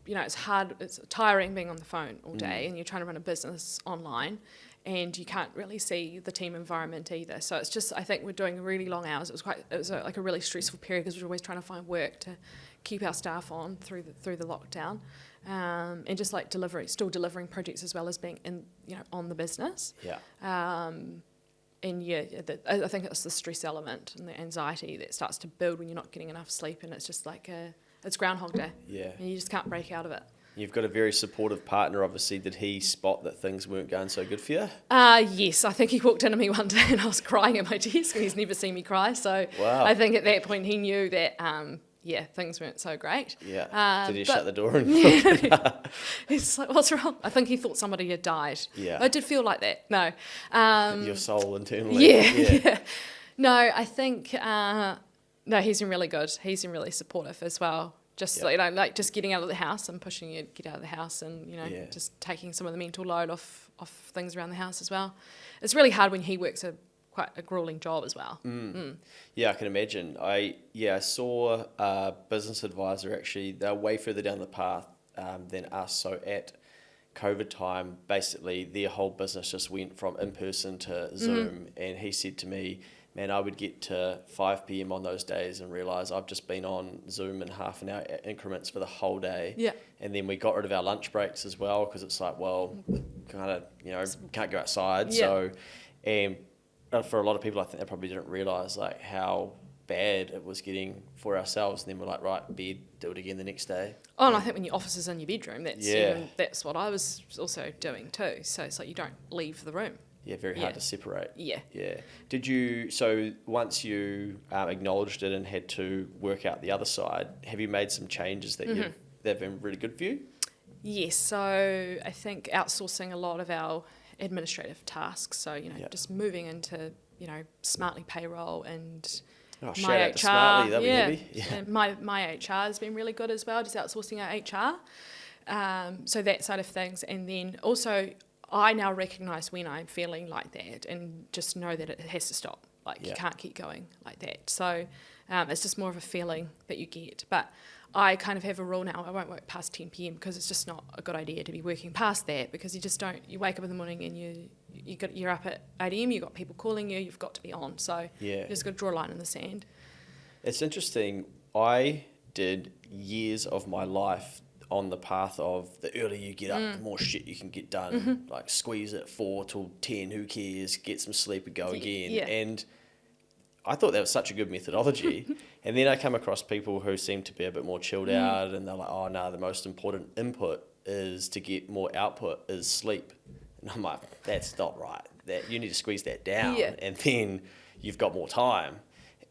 It's hard, it's tiring being on the phone all day and you're trying to run a business online. And you can't really see the team environment either. So it's just, I think we're doing really long hours. It was a really stressful period because we're always trying to find work to keep our staff on through the lockdown, and just still delivering projects as well as being on the business. I think it's the stress element and the anxiety that starts to build when you're not getting enough sleep, and it's just it's Groundhog Day. Yeah, and you just can't break out of it. You've got a very supportive partner, obviously. Did he spot that things weren't going so good for you? Yes, I think he walked into me one day and I was crying at my desk, and he's never seen me cry. So wow. I think at that point he knew that, things weren't so great. Yeah. Did he shut the door? And He's like, what's wrong? I think he thought somebody had died. Yeah. It did feel like that. No. Your soul internally. Yeah. No, I think, no, he's been really good. He's been really supportive as well. Just, like just getting out of the house and pushing you to get out of the house and, just taking some of the mental load off things around the house as well. It's really hard when he works quite a grueling job as well. Yeah, I can imagine. I saw a business advisor actually. They're way further down the path than us. So at COVID time, basically their whole business just went from in-person to Zoom. And he said to me, man, I would get to 5 p.m. on those days and realise I've just been on Zoom in half an hour increments for the whole day. Yeah. And then we got rid of our lunch breaks as well because it's like, well, kind of, can't go outside. Yeah. So, and for a lot of people, I think they probably didn't realise like how bad it was getting for ourselves. And then we're like, right, bed, do it again the next day. Oh, and I think when your office is in your bedroom, that's what I was also doing too. So it's like you don't leave the room. Yeah, very hard to separate. Yeah. Did you, so once you acknowledged it and had to work out the other side, have you made some changes that that have been really good for you? Yes, so I think outsourcing a lot of our administrative tasks, so, just moving into, Smartly payroll and my HR. Smartly, that'd be heavy. Yeah. My HR has been really good as well, just outsourcing our HR. So that side of things. And then also, I now recognise when I'm feeling like that and just know that it has to stop. You can't keep going like that. So it's just more of a feeling that you get. But I kind of have a rule now, I won't work past 10 p.m. because it's just not a good idea to be working past that because you just don't, you wake up in the morning and you're up at 8 a.m, you've got people calling you, you've got to be on. So you just got to draw a line in the sand. It's interesting. I did years of my life on the path of the earlier you get up, the more shit you can get done. Like squeeze it 4 till 10, who cares, get some sleep and go again. Yeah. And I thought that was such a good methodology. And then I come across people who seem to be a bit more chilled out and they're like, oh no, the most important input is to get more output is sleep. And I'm like, that's not right. That you need to squeeze that down and then you've got more time.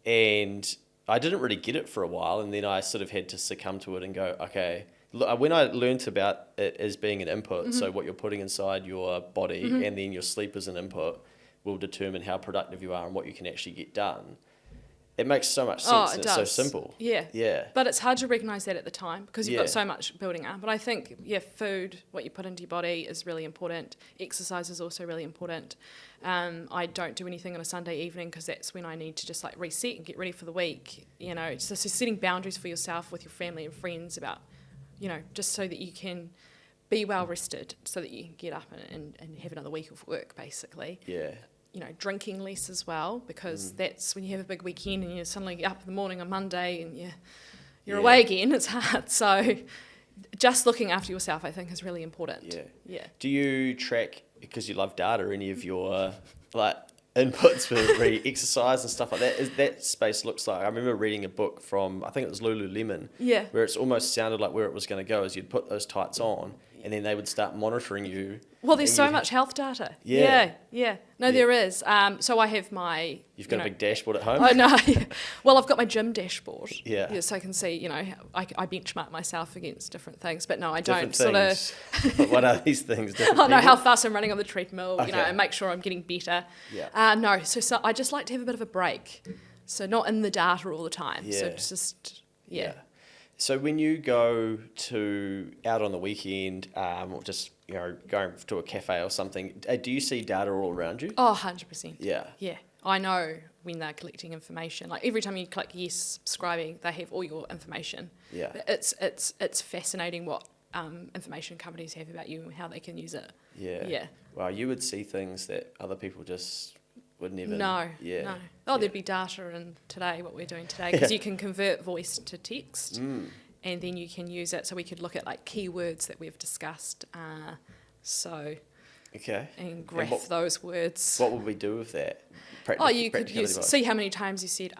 And I didn't really get it for a while. And then I sort of had to succumb to it and go, okay, when I learned about it as being an input, so what you're putting inside your body and then your sleep as an input will determine how productive you are and what you can actually get done. It makes so much sense and it's so simple. Yeah. But it's hard to recognise that at the time because you've got so much building up. But I think, food, what you put into your body is really important. Exercise is also really important. I don't do anything on a Sunday evening because that's when I need to just reset and get ready for the week. So setting boundaries for yourself with your family and friends about, just so that you can be well rested so that you can get up and have another week of work, basically. Yeah. Drinking less as well because that's when you have a big weekend and you're suddenly up in the morning on Monday and you're away again. It's hard. So just looking after yourself, I think, is really important. Yeah. Do you track, because you love data, any of your inputs for exercise and stuff like that? Is that space looks like? I remember reading a book from, I think it was Lululemon, where it's almost sounded like where it was going to go is you'd put those tights on and then they would start monitoring you. Well, there's so much health data. Yeah. No, there is. So I have my... You've got a big dashboard at home? Oh, no. Well, I've got my gym dashboard. Yeah. So I can see, I benchmark myself against different things. But no, I different don't things. What are these things? No, how fast I'm running on the treadmill, and make sure I'm getting better. Yeah. No, so I just like to have a bit of a break. So not in the data all the time. Yeah. So it's just, So when you go out on the weekend, or just going to a cafe or something, do you see data all around you? Oh, 100%. Yeah. Yeah, I know when they're collecting information. Every time you click yes, subscribing, they have all your information. Yeah. It's fascinating what information companies have about you and how they can use it. Yeah. Well, you would see things that other people just would never. No. There'd be data in today, what we're doing today, because you can convert voice to text, and then you can use it. So we could look at keywords that we've discussed. Okay. And graph those words. What would we do with that? You could see how many times you said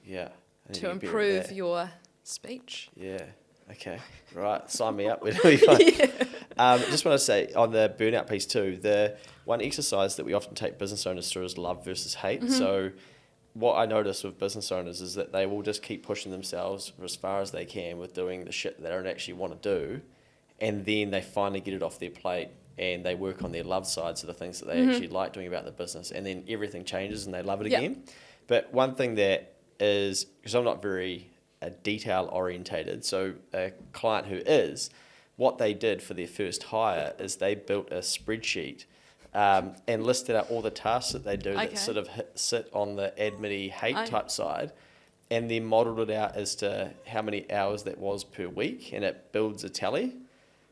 Yeah. to improve your speech. Yeah. Okay. Right. Sign me up. It'll be fun. Just want to say on the burnout piece too, the one exercise that we often take business owners through is love versus hate. So what I notice with business owners is that they will just keep pushing themselves as far as they can with doing the shit that they don't actually want to do, and then they finally get it off their plate and they work on their love sides of the things that they actually like doing about the business, and then everything changes and they love it again. But one thing that is, because I'm not very detail orientated, so a client who is, what they did for their first hire is they built a spreadsheet and listed out all the tasks that they do that sort of sit on the admin hate type side, and then modelled it out as to how many hours that was per week, and it builds a tally.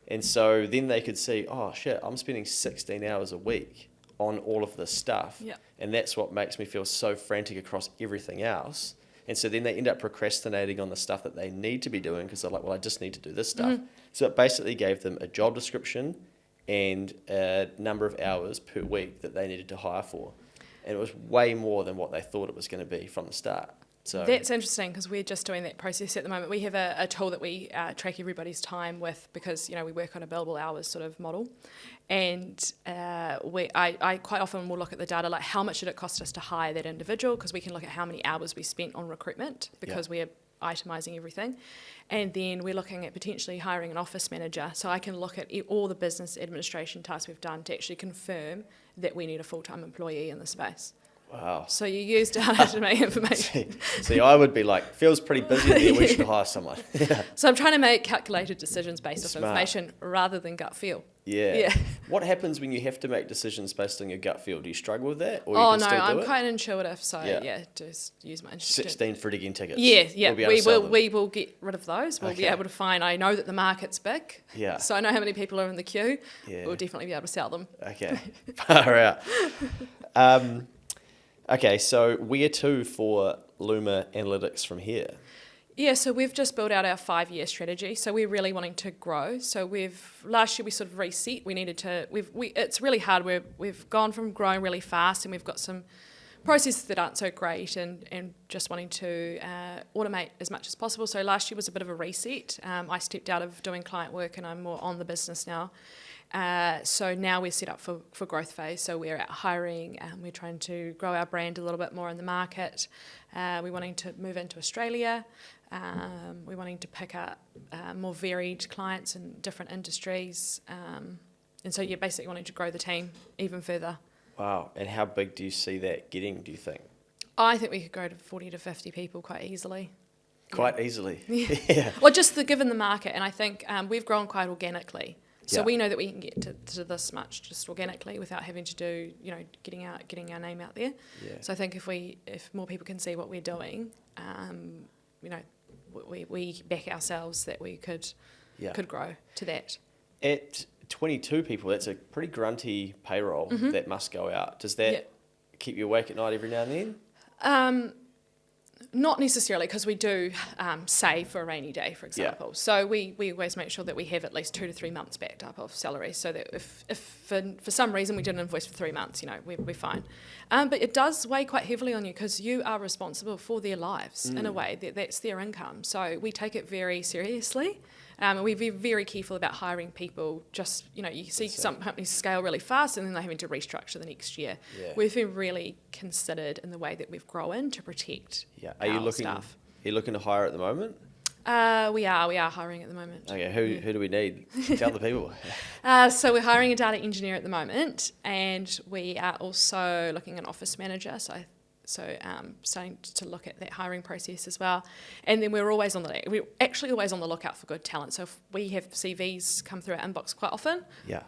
And so then they could see, oh shit, I'm spending 16 hours a week on all of this stuff. Yep. And that's what makes me feel so frantic across everything else. And so then they end up procrastinating on the stuff that they need to be doing because they're like, well, I just need to do this stuff. So it basically gave them a job description and a number of hours per week that they needed to hire for. And it was way more than what they thought it was going to be from the start. So that's interesting, because we're just doing that process at the moment. We have a tool that we track everybody's time with, because we work on a billable hours sort of model, and I quite often will look at the data, like how much did it cost us to hire that individual, because we can look at how many hours we spent on recruitment, because we're itemising everything, and then we're looking at potentially hiring an office manager. So I can look at all the business administration tasks we've done to actually confirm that we need a full-time employee in the space. Wow. So you use data to make information. See, I would be like, feels pretty busy there, we should hire someone. So I'm trying to make calculated decisions based Smart. off information rather than gut feel. Yeah. What happens when you have to make decisions based on your gut feel? Do you struggle with that? Or Oh no, I'm quite intuitive, so just use my instinct. 16 Fred again tickets. Yeah, We'll we will get rid of those. We'll be able to find. I know that the market's big. Yeah. So I know how many people are in the queue. Yeah. We'll definitely be able to sell them. Okay. Far out. Okay, so where to for Luma Analytics from here? Yeah, so we've just built out our 5-year strategy. So we're really wanting to grow. So last year we sort of reset. We needed to. It's really hard. We've gone from growing really fast, and we've got some processes that aren't so great, and just wanting to automate as much as possible. So last year was a bit of a reset. I stepped out of doing client work, and I'm more on the business now. So now we're set up for growth phase. So we're out hiring, we're trying to grow our brand a little bit more in the market. We're wanting to move into Australia. We're wanting to pick up more varied clients in different industries. And so you're basically wanting to grow the team even further. Wow. And how big do you see that getting, do you think? I think we could grow to 40 to 50 people quite easily. Quite easily? Yeah. Well, just given the market. And I think we've grown quite organically. So we know that we can get to this much just organically without having to do, getting our name out there. Yeah. So I think if more people can see what we're doing, we back ourselves that we could grow to that. At 22 people, that's a pretty grunty payroll that must go out. Does that keep you awake at night every now and then? Not necessarily, because we do save for a rainy day, for example. So we always make sure that we have at least 2 to 3 months backed up of salary, so that if for some reason we didn't invoice for 3 months, we're fine. But it does weigh quite heavily on you, because you are responsible for their lives in a way. That's their income. So we take it very seriously. We're very careful about hiring people. Just, you see some companies scale really fast and then they're having to restructure the next year. Yeah. We've been really considered in the way that we've grown to protect our staff. Are you looking to hire at the moment? We are hiring at the moment. Okay, who do we need? Tell the people. So we're hiring a data engineer at the moment, and we are also looking at an office manager. So starting to look at that hiring process as well. And then we're actually always on the lookout for good talent. So if we have CVs come through our inbox quite often,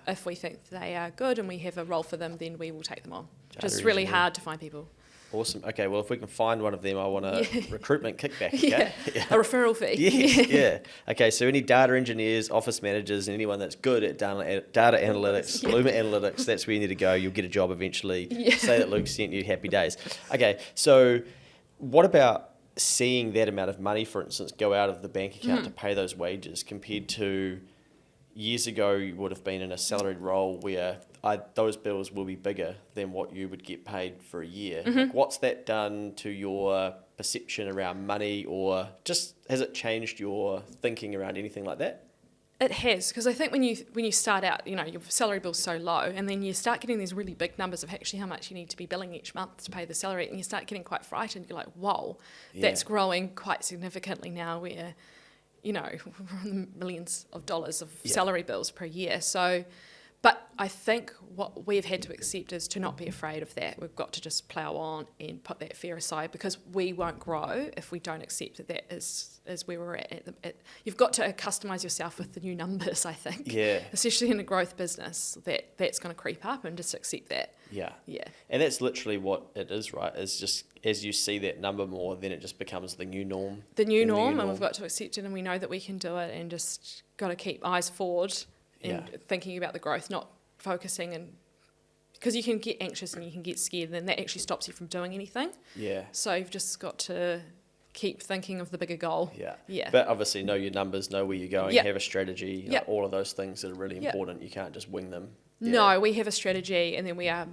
if we think they are good and we have a role for them, then we will take them on. Just really hard to find people. Awesome. Okay, well, if we can find one of them, I want a recruitment kickback, okay? A referral fee. Yeah. Okay, so any data engineers, office managers, and anyone that's good at data analytics, Luma Analytics, that's where you need to go. You'll get a job eventually. Say that Luke sent you, happy days. Okay, so what about seeing that amount of money, for instance, go out of the bank account to pay those wages, compared to years ago you would have been in a salaried role where those bills will be bigger than what you would get paid for a year. Like, what's that done to your perception around money, or just has it changed your thinking around anything like that? It has, because I think when you start out, your salary bill's so low, and then you start getting these really big numbers of actually how much you need to be billing each month to pay the salary, and you start getting quite frightened. You're like, whoa, that's growing quite significantly now, where, we're in the millions of dollars of salary bills per year. So, but I think what we've had to accept is to not be afraid of that. We've got to just plough on and put that fear aside, because we won't grow if we don't accept that is where we're at. You've got to customise yourself with the new numbers, I think. Yeah. Especially in a growth business, that's going to creep up, and just accept that. Yeah. Yeah. And that's literally what it is, right? It's just as you see that number more, then it just becomes the new norm. The new norm, and we've got to accept it, and we know that we can do it, and just got to keep eyes forward and thinking about the growth, not focusing, and because you can get anxious and you can get scared, and that actually stops you from doing anything. Yeah. So you've just got to keep thinking of the bigger goal. Yeah. Yeah. But obviously know your numbers, know where you're going, have a strategy, all of those things that are really important. You can't just wing them. Yeah. No, we have a strategy, and then we are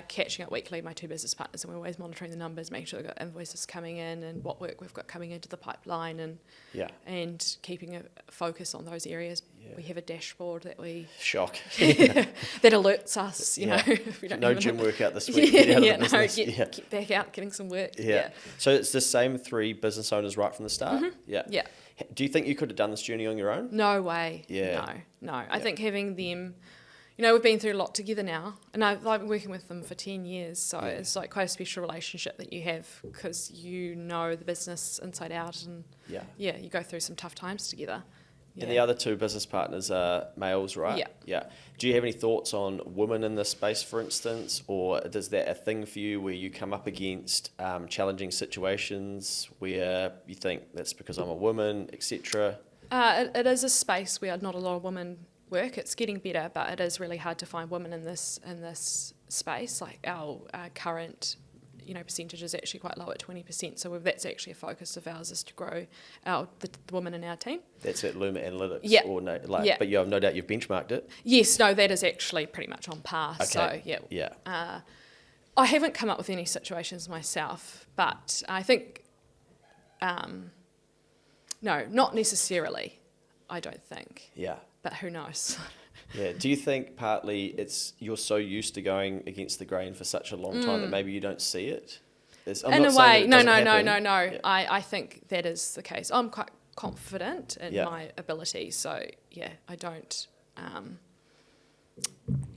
catching up weekly, my two business partners, and we're always monitoring the numbers, making sure we've got invoices coming in and what work we've got coming into the pipeline, and keeping a focus on those areas. Yeah. We have a dashboard that we... Shock. that alerts us, you know. If we don't no gym workout this week. Get back out, getting some work. Yeah. So it's the same 3 business owners right from the start? Mm-hmm. Yeah. Yeah. Do you think you could have done this journey on your own? No way. Yeah. No. I think having them... we've been through a lot together now, and I've been working with them for 10 years, so it's like quite a special relationship that you have, because you know the business inside out, and you go through some tough times together. Yeah. And the other 2 business partners are males, right? Yeah. Yeah. Do you have any thoughts on women in this space, for instance, or is that a thing for you where you come up against challenging situations where you think that's because I'm a woman, etc.? It is a space where not a lot of women work. It's getting better, but it is really hard to find women in this space. Like our current percentage is actually quite low at 20%, so that's actually a focus of ours, is to grow the women in our team. That's at Luma Analytics? Yeah. Or but you have no doubt you've benchmarked it? Yes, no, that is actually pretty much on par. Okay. So I haven't come up with any situations myself, but I think no, not necessarily, I don't think. Yeah. But who knows? Yeah. Do you think partly it's you're so used to going against the grain for such a long time that maybe you don't see it? In a way, no. Yeah. I think that is the case. I'm quite confident in my ability, so I don't.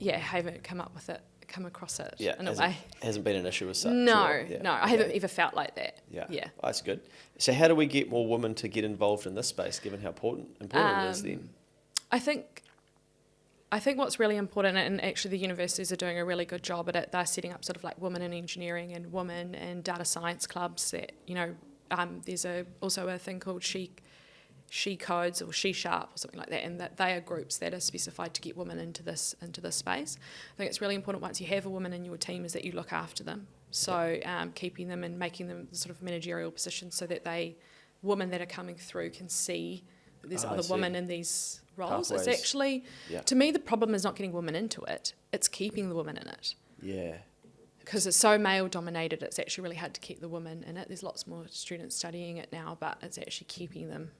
Haven't come across it in a way. Hasn't been an issue as such. No, I haven't ever felt like that. Yeah. That's good. So how do we get more women to get involved in this space, given how important it is then? I think what's really important, and actually the universities are doing a really good job at it, they're setting up sort of like women in engineering and women in data science clubs that, there's also a thing called She Codes or She Sharp or something like that, and that they are groups that are specified to get women into this space. I think it's really important once you have a woman in your team is that you look after them. So keeping them and making them sort of managerial positions so that women that are coming through can see that there's other women in these roles. Pathways. It's actually, to me, the problem is not getting women into it. It's keeping the women in it. Yeah. Because it's so male-dominated, it's actually really hard to keep the women in it. There's lots more students studying it now, but it's actually keeping them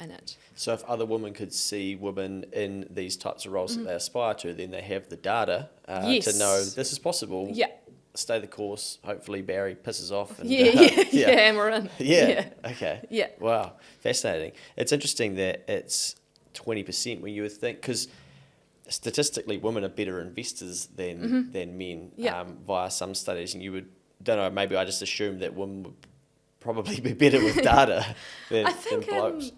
in it. So if other women could see women in these types of roles that they aspire to, then they have the data to know this is possible. Yeah. Stay the course. Hopefully Barry pisses off. And, and we're in. Okay. Yeah. Wow. Fascinating. It's interesting that it's 20% when you would think, because statistically women are better investors than men via some studies, and you would, don't know, maybe I just assumed that women would probably be better with data than blokes.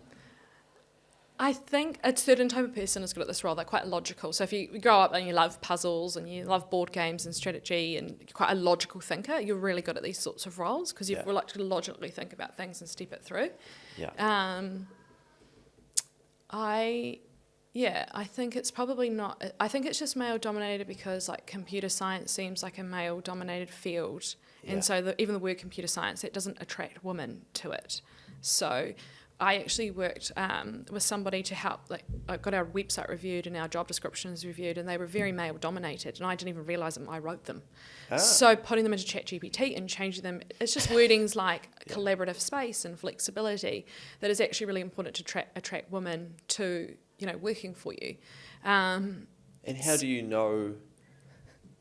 I think a certain type of person is good at this role. They're quite logical. So if you grow up and you love puzzles and you love board games and strategy and you're quite a logical thinker, you're really good at these sorts of roles because you've like to logically think about things and step it through. I think it's probably not. I think it's just male dominated because like computer science seems like a male dominated field, and so even the word computer science, that doesn't attract women to it. So I actually worked with somebody to help, like I got our website reviewed and our job descriptions reviewed, and they were very male dominated, and I didn't even realise that I wrote them. So putting them into ChatGPT and changing them, it's just wordings like collaborative space and flexibility that is actually really important to attract women to working for you. And how do you know?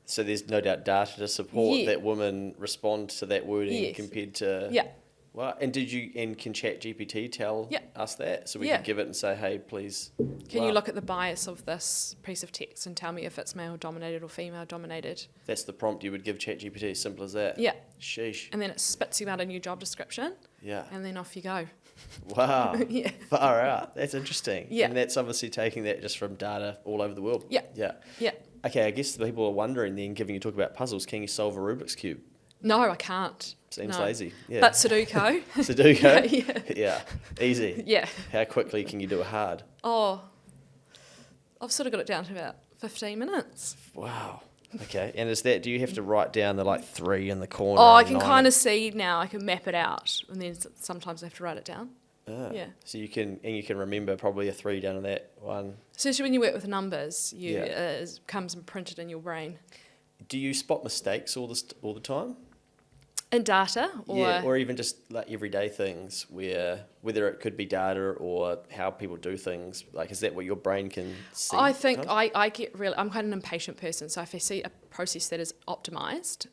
So there's no doubt data to support that women respond to that wording compared to. Yeah. Well, and can ChatGPT tell us that? So we can give it and say, hey, please. Can you look at the bias of this piece of text and tell me if it's male dominated or female dominated? That's the prompt you would give ChatGPT, simple as that. Yeah. Sheesh. And then it spits you out a new job description. Yeah. And then off you go. Wow. Yeah. Far out. That's interesting. Yeah. And that's obviously taking that just from data all over the world. Yeah. Yeah. Yeah. Okay, I guess the people are wondering then, given you talk about puzzles, can you solve a Rubik's Cube? No, I can't. Seems lazy. Yeah. But Sudoku. Sudoku? Yeah. Easy. Yeah. How quickly can you do a hard? Oh, I've sort of got it down to about 15 minutes. Wow. Okay. And do you have to write down the 3 in the corner? Oh, I can kind of see now. I can map it out. And then sometimes I have to write it down. Ah, yeah. So you can remember probably a 3 down in that one. Especially when you work with numbers, it comes imprinted in your brain. Do you spot mistakes all the time? In data? Or even just everyday things whether it could be data or how people do things. Is that what your brain can see? I think I get I'm quite an impatient person, so if I see a process that is optimised,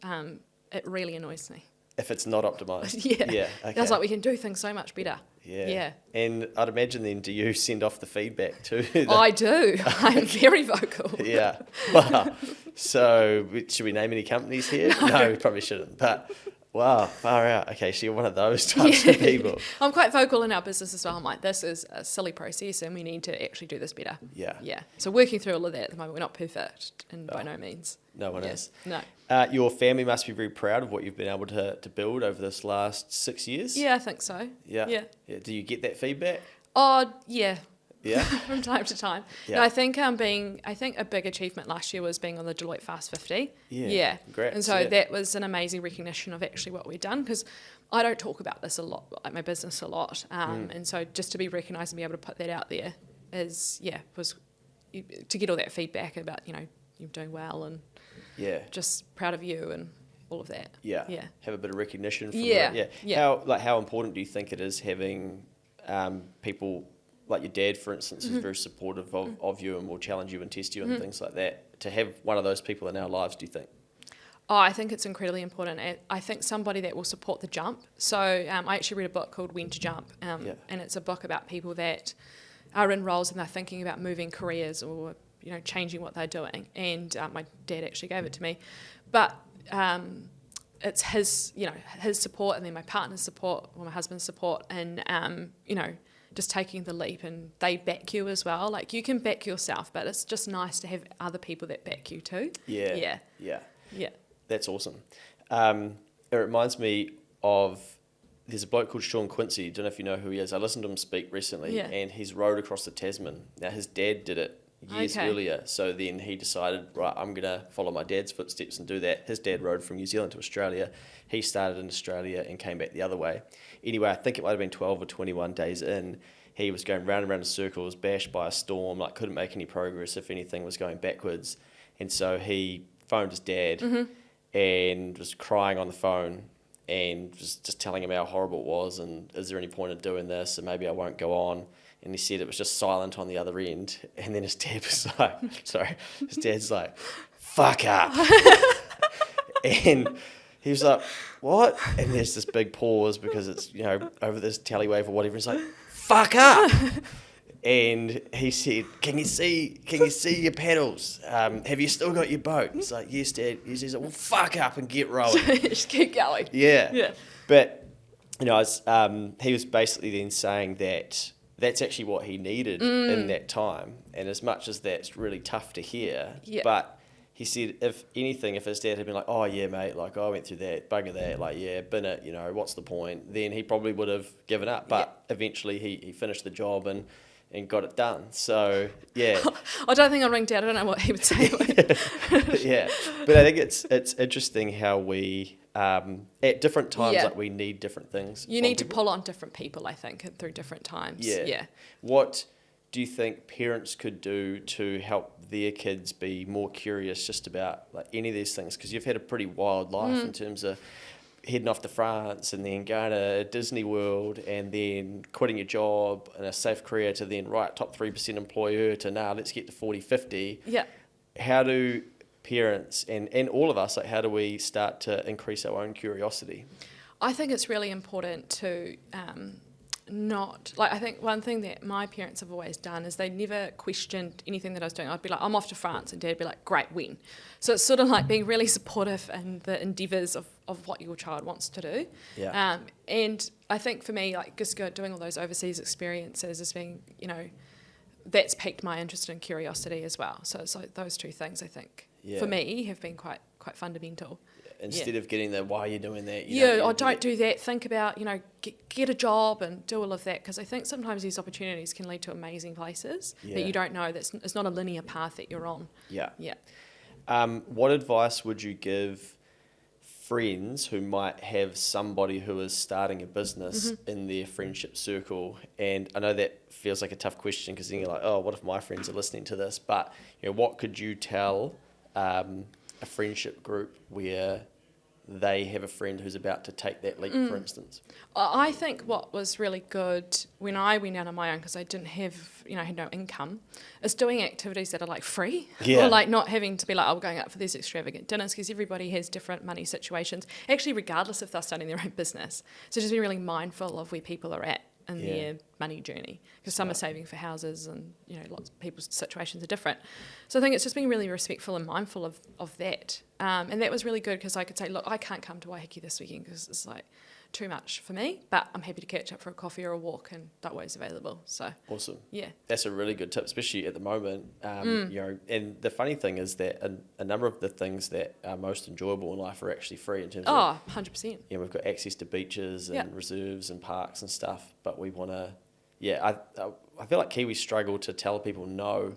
it really annoys me. If it's not optimised? Yeah. Okay. It's like we can do things so much better. Yeah. And I'd imagine then, do you send off the feedback too? I do. I'm very vocal. Yeah. Wow. So should we name any companies here? No, we probably shouldn't. But wow, far out. Okay, so you're one of those types of people. I'm quite vocal in our business as well. I'm like, this is a silly process and we need to actually do this better. Yeah. Yeah. So working through all of that at the moment. We're not perfect, and by no means. No one is. No. Your family must be very proud of what you've been able to build over this last 6 years. Yeah, I think so. Yeah. Do you get that feedback? Oh, yeah. Yeah. From time to time. Yeah. No, I think a big achievement last year was being on the Deloitte Fast 50. Yeah. Great. And so that was an amazing recognition of actually what we'd done, because I don't talk about this a lot, like my business a lot. And so just to be recognised and be able to put that out there was to get all that feedback about, you're doing well and just proud of you and all of that. Yeah. Have a bit of recognition from it. Yeah. How important do you think it is having people like your dad, for instance, who's very supportive of you and will challenge you and test you and things like that, to have one of those people in our lives, do you think? Oh, I think it's incredibly important. I think somebody that will support the jump. So I actually read a book called When to Jump, and it's a book about people that are in roles and they're thinking about moving careers or changing what they're doing. And my dad actually gave it to me, but it's his support, and then my partner's support or my husband's support, and just taking the leap, and they back you as well. Like, you can back yourself, but it's just nice to have other people that back you too. Yeah. That's awesome. It reminds me of, there's a bloke called Sean Quincy. Don't know if you know who he is. I listened to him speak recently, and he's rowed across the Tasman. Now, his dad did it years earlier, so then he decided, right, I'm going to follow my dad's footsteps and do that. His dad rowed from New Zealand to Australia. He started in Australia and came back the other way. Anyway, I think it might have been 12 or 21 days in, he was going round and round in circles, bashed by a storm, couldn't make any progress, if anything was going backwards. And so he phoned his dad and was crying on the phone and was just telling him how horrible it was, and is there any point in doing this, and maybe I won't go on. And he said it was just silent on the other end. And then his dad was like, fuck up. And he was like, what? And there's this big pause because it's, over this telewave or whatever. He's like, fuck up. And he said, can you see your pedals? Have you still got your boat? He's like, yes, Dad. He says, well, fuck up and get rowing. Just keep going. Yeah. But, he was basically then saying that that's actually what he needed in that time. And as much as that's really tough to hear, but he said, if anything, if his dad had been like, oh, yeah, mate, I went through that, bugger that, bin it, what's the point? Then he probably would have given up. But eventually he finished the job and got it done. So, yeah. I don't think I'd ring Dad. I don't know what he would say. Yeah. But I think it's interesting how we, at different times, we need different things. You need to pull on different people, I think, through different times. Yeah. What do you think parents could do to help their kids be more curious just about any of these things? Because you've had a pretty wild life in terms of heading off to France and then going to Disney World and then quitting your job and a safe career to then, right, top 3% employer to now let's get to 40, 50. Yeah. How do parents and all of us, like, how do we start to increase our own curiosity? I think it's really important to I think one thing that my parents have always done is they never questioned anything that I was doing. I'd be like, I'm off to France, and Dad would be like, great, when? So it's sort of like being really supportive in the endeavours of what your child wants to do. Yeah. And I think for me, like, just doing all those overseas experiences has been, that's piqued my interest and curiosity as well. So those two things, I think, for me, have been quite fundamental. Instead of getting the why are you doing that? Don't do that. Think about, get a job and do all of that, because I think sometimes these opportunities can lead to amazing places that you don't know. It's not a linear path that you're on. Yeah. Yeah. What advice would you give friends who might have somebody who is starting a business in their friendship circle? And I know that feels like a tough question, because then you're like, oh, what if my friends are listening to this? But what could you tell a friendship group where they have a friend who's about to take that leap, for instance? I think what was really good when I went out on my own, because I didn't have, I had no income, is doing activities that are like free, or like not having to be like, we're going out for these extravagant dinners, because everybody has different money situations, actually regardless if they're starting their own business. So just be really mindful of where people are at in their money journey, because some are saving for houses, and lots of people's situations are different. So I think it's just being really respectful and mindful of that, and that was really good, because I could say, look, I can't come to Waiheke this weekend because it's like too much for me, but I'm happy to catch up for a coffee or a walk, and that way's available. So awesome. Yeah, that's a really good tip, especially at the moment. And the funny thing is that a number of the things that are most enjoyable in life are actually free, in terms of 100%. We've got access to beaches and reserves and parks and stuff, but we want to I feel like Kiwis struggle to tell people no,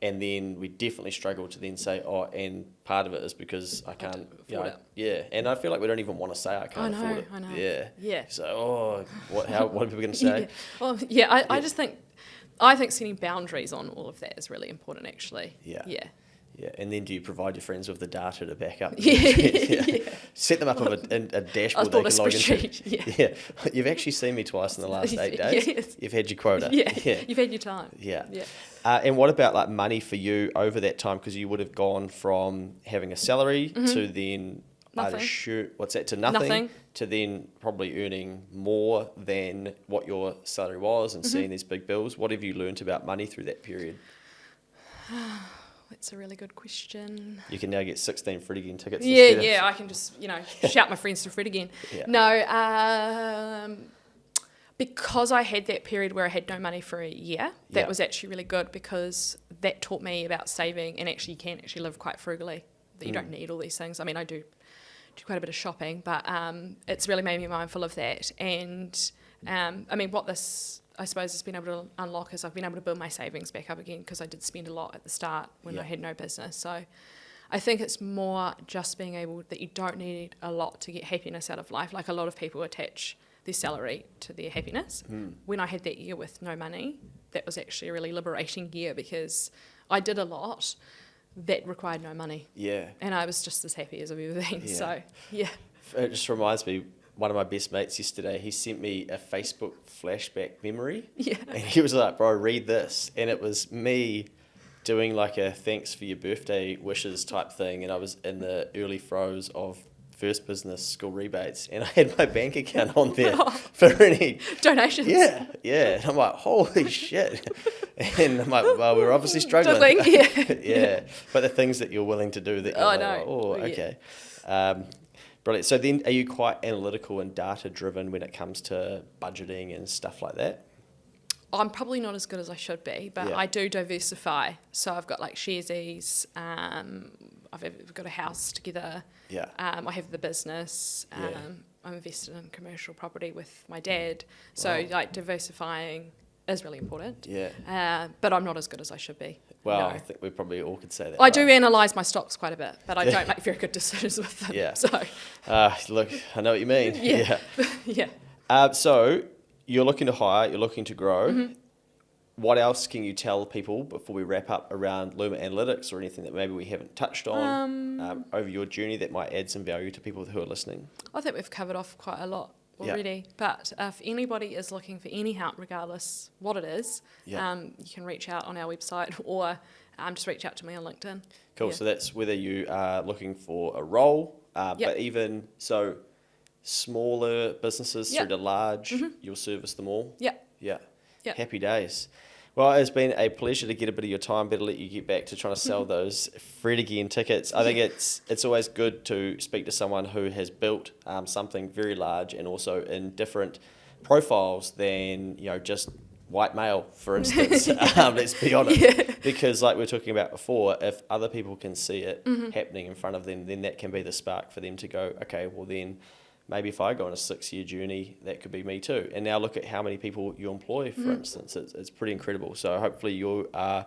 and then we definitely struggle to then say, and part of it is because I can't afford it. Yeah, and I feel like we don't even want to say I can't afford it. I know. Yeah. So what are people going to say? I just think setting boundaries on all of that is really important, actually. Yeah, and then do you provide your friends with the data to back up? Yeah. Set them up with a dashboard they can log into. Yeah. You've actually seen me twice in the last 8 days. Yes. You've had your quota. Yeah. You've had your time. Yeah. And what about like money for you over that time? Because you would have gone from having a salary to then to nothing, to then probably earning more than what your salary was and seeing these big bills. What have you learnt about money through that period? That's a really good question. You can now get 16 Fred again tickets. I can just, shout my friends to Fred again. Yeah. No, because I had that period where I had no money for a year, that was actually really good, because that taught me about saving, and actually you can actually live quite frugally, that you don't need all these things. I mean, I do quite a bit of shopping, but it's really made me mindful of that. And what this, I suppose, has been able to unlock is I've been able to build my savings back up again, because I did spend a lot at the start when I had no business. So I think it's more just being able that you don't need a lot to get happiness out of life. Like, a lot of people attach their salary to their happiness. When I had that year with no money, that was actually a really liberating year, because I did a lot that required no money. Yeah. And I was just as happy as I've ever been. Yeah. So, yeah. It just reminds me, one of my best mates yesterday, he sent me a Facebook flashback memory. Yeah. And he was like, bro, read this. And it was me doing like a thanks for your birthday wishes type thing. And I was in the early throes of first business school rebates. And I had my bank account on there for any donations. Yeah. And I'm like, holy shit. And I'm like, well, we're obviously struggling. Yeah. But the things that you're willing to do that you're okay. Brilliant. So then, are you quite analytical and data-driven when it comes to budgeting and stuff like that? I'm probably not as good as I should be, but I do diversify. So I've got like Sharesies, I've got a house together. Yeah. I have the business. I'm invested in commercial property with my dad. So like diversifying is really important. Yeah. But I'm not as good as I should be. Well, no. I think we probably all could say that. I do analyse my stocks quite a bit, but I don't make very good decisions with them. Yeah. So. Look, I know what you mean. Yeah. So you're looking to hire, you're looking to grow. what else can you tell people before we wrap up around Luma Analytics, or anything that maybe we haven't touched on over your journey that might add some value to people who are listening? I think we've covered off quite a lot already, but if anybody is looking for any help, regardless what it is, you can reach out on our website, or just reach out to me on LinkedIn. Cool. So that's whether you are looking for a role, but even so, smaller businesses through to large, you'll service them all. Yeah. Happy days. Well, it's been a pleasure to get a bit of your time. Better let you get back to trying to sell those Fred again tickets. I think it's always good to speak to someone who has built something very large, and also in different profiles than just white male, for instance. Let's be honest, because like we were talking about before, if other people can see it happening in front of them, then that can be the spark for them to go, okay, well then, maybe if I go on a 6-year journey, that could be me too. And now look at how many people you employ, for instance. It's pretty incredible. So hopefully you are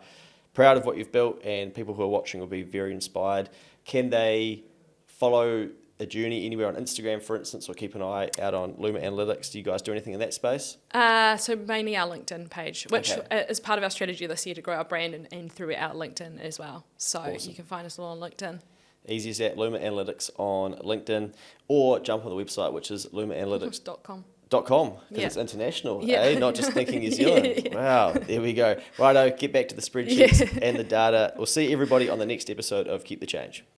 proud of what you've built, and people who are watching will be very inspired. Can they follow a journey anywhere on Instagram, for instance, or keep an eye out on Luma Analytics? Do you guys do anything in that space? So mainly our LinkedIn page, which is part of our strategy this year to grow our brand and through our LinkedIn as well. So awesome. You can find us all on LinkedIn. Easy as that, Luma Analytics on LinkedIn, or jump on the website, which is lumaanalytics.com. Because it's international, not just thinking New Zealand. Wow, there we go. Righto, get back to the spreadsheets and the data. We'll see everybody on the next episode of Keep the Change.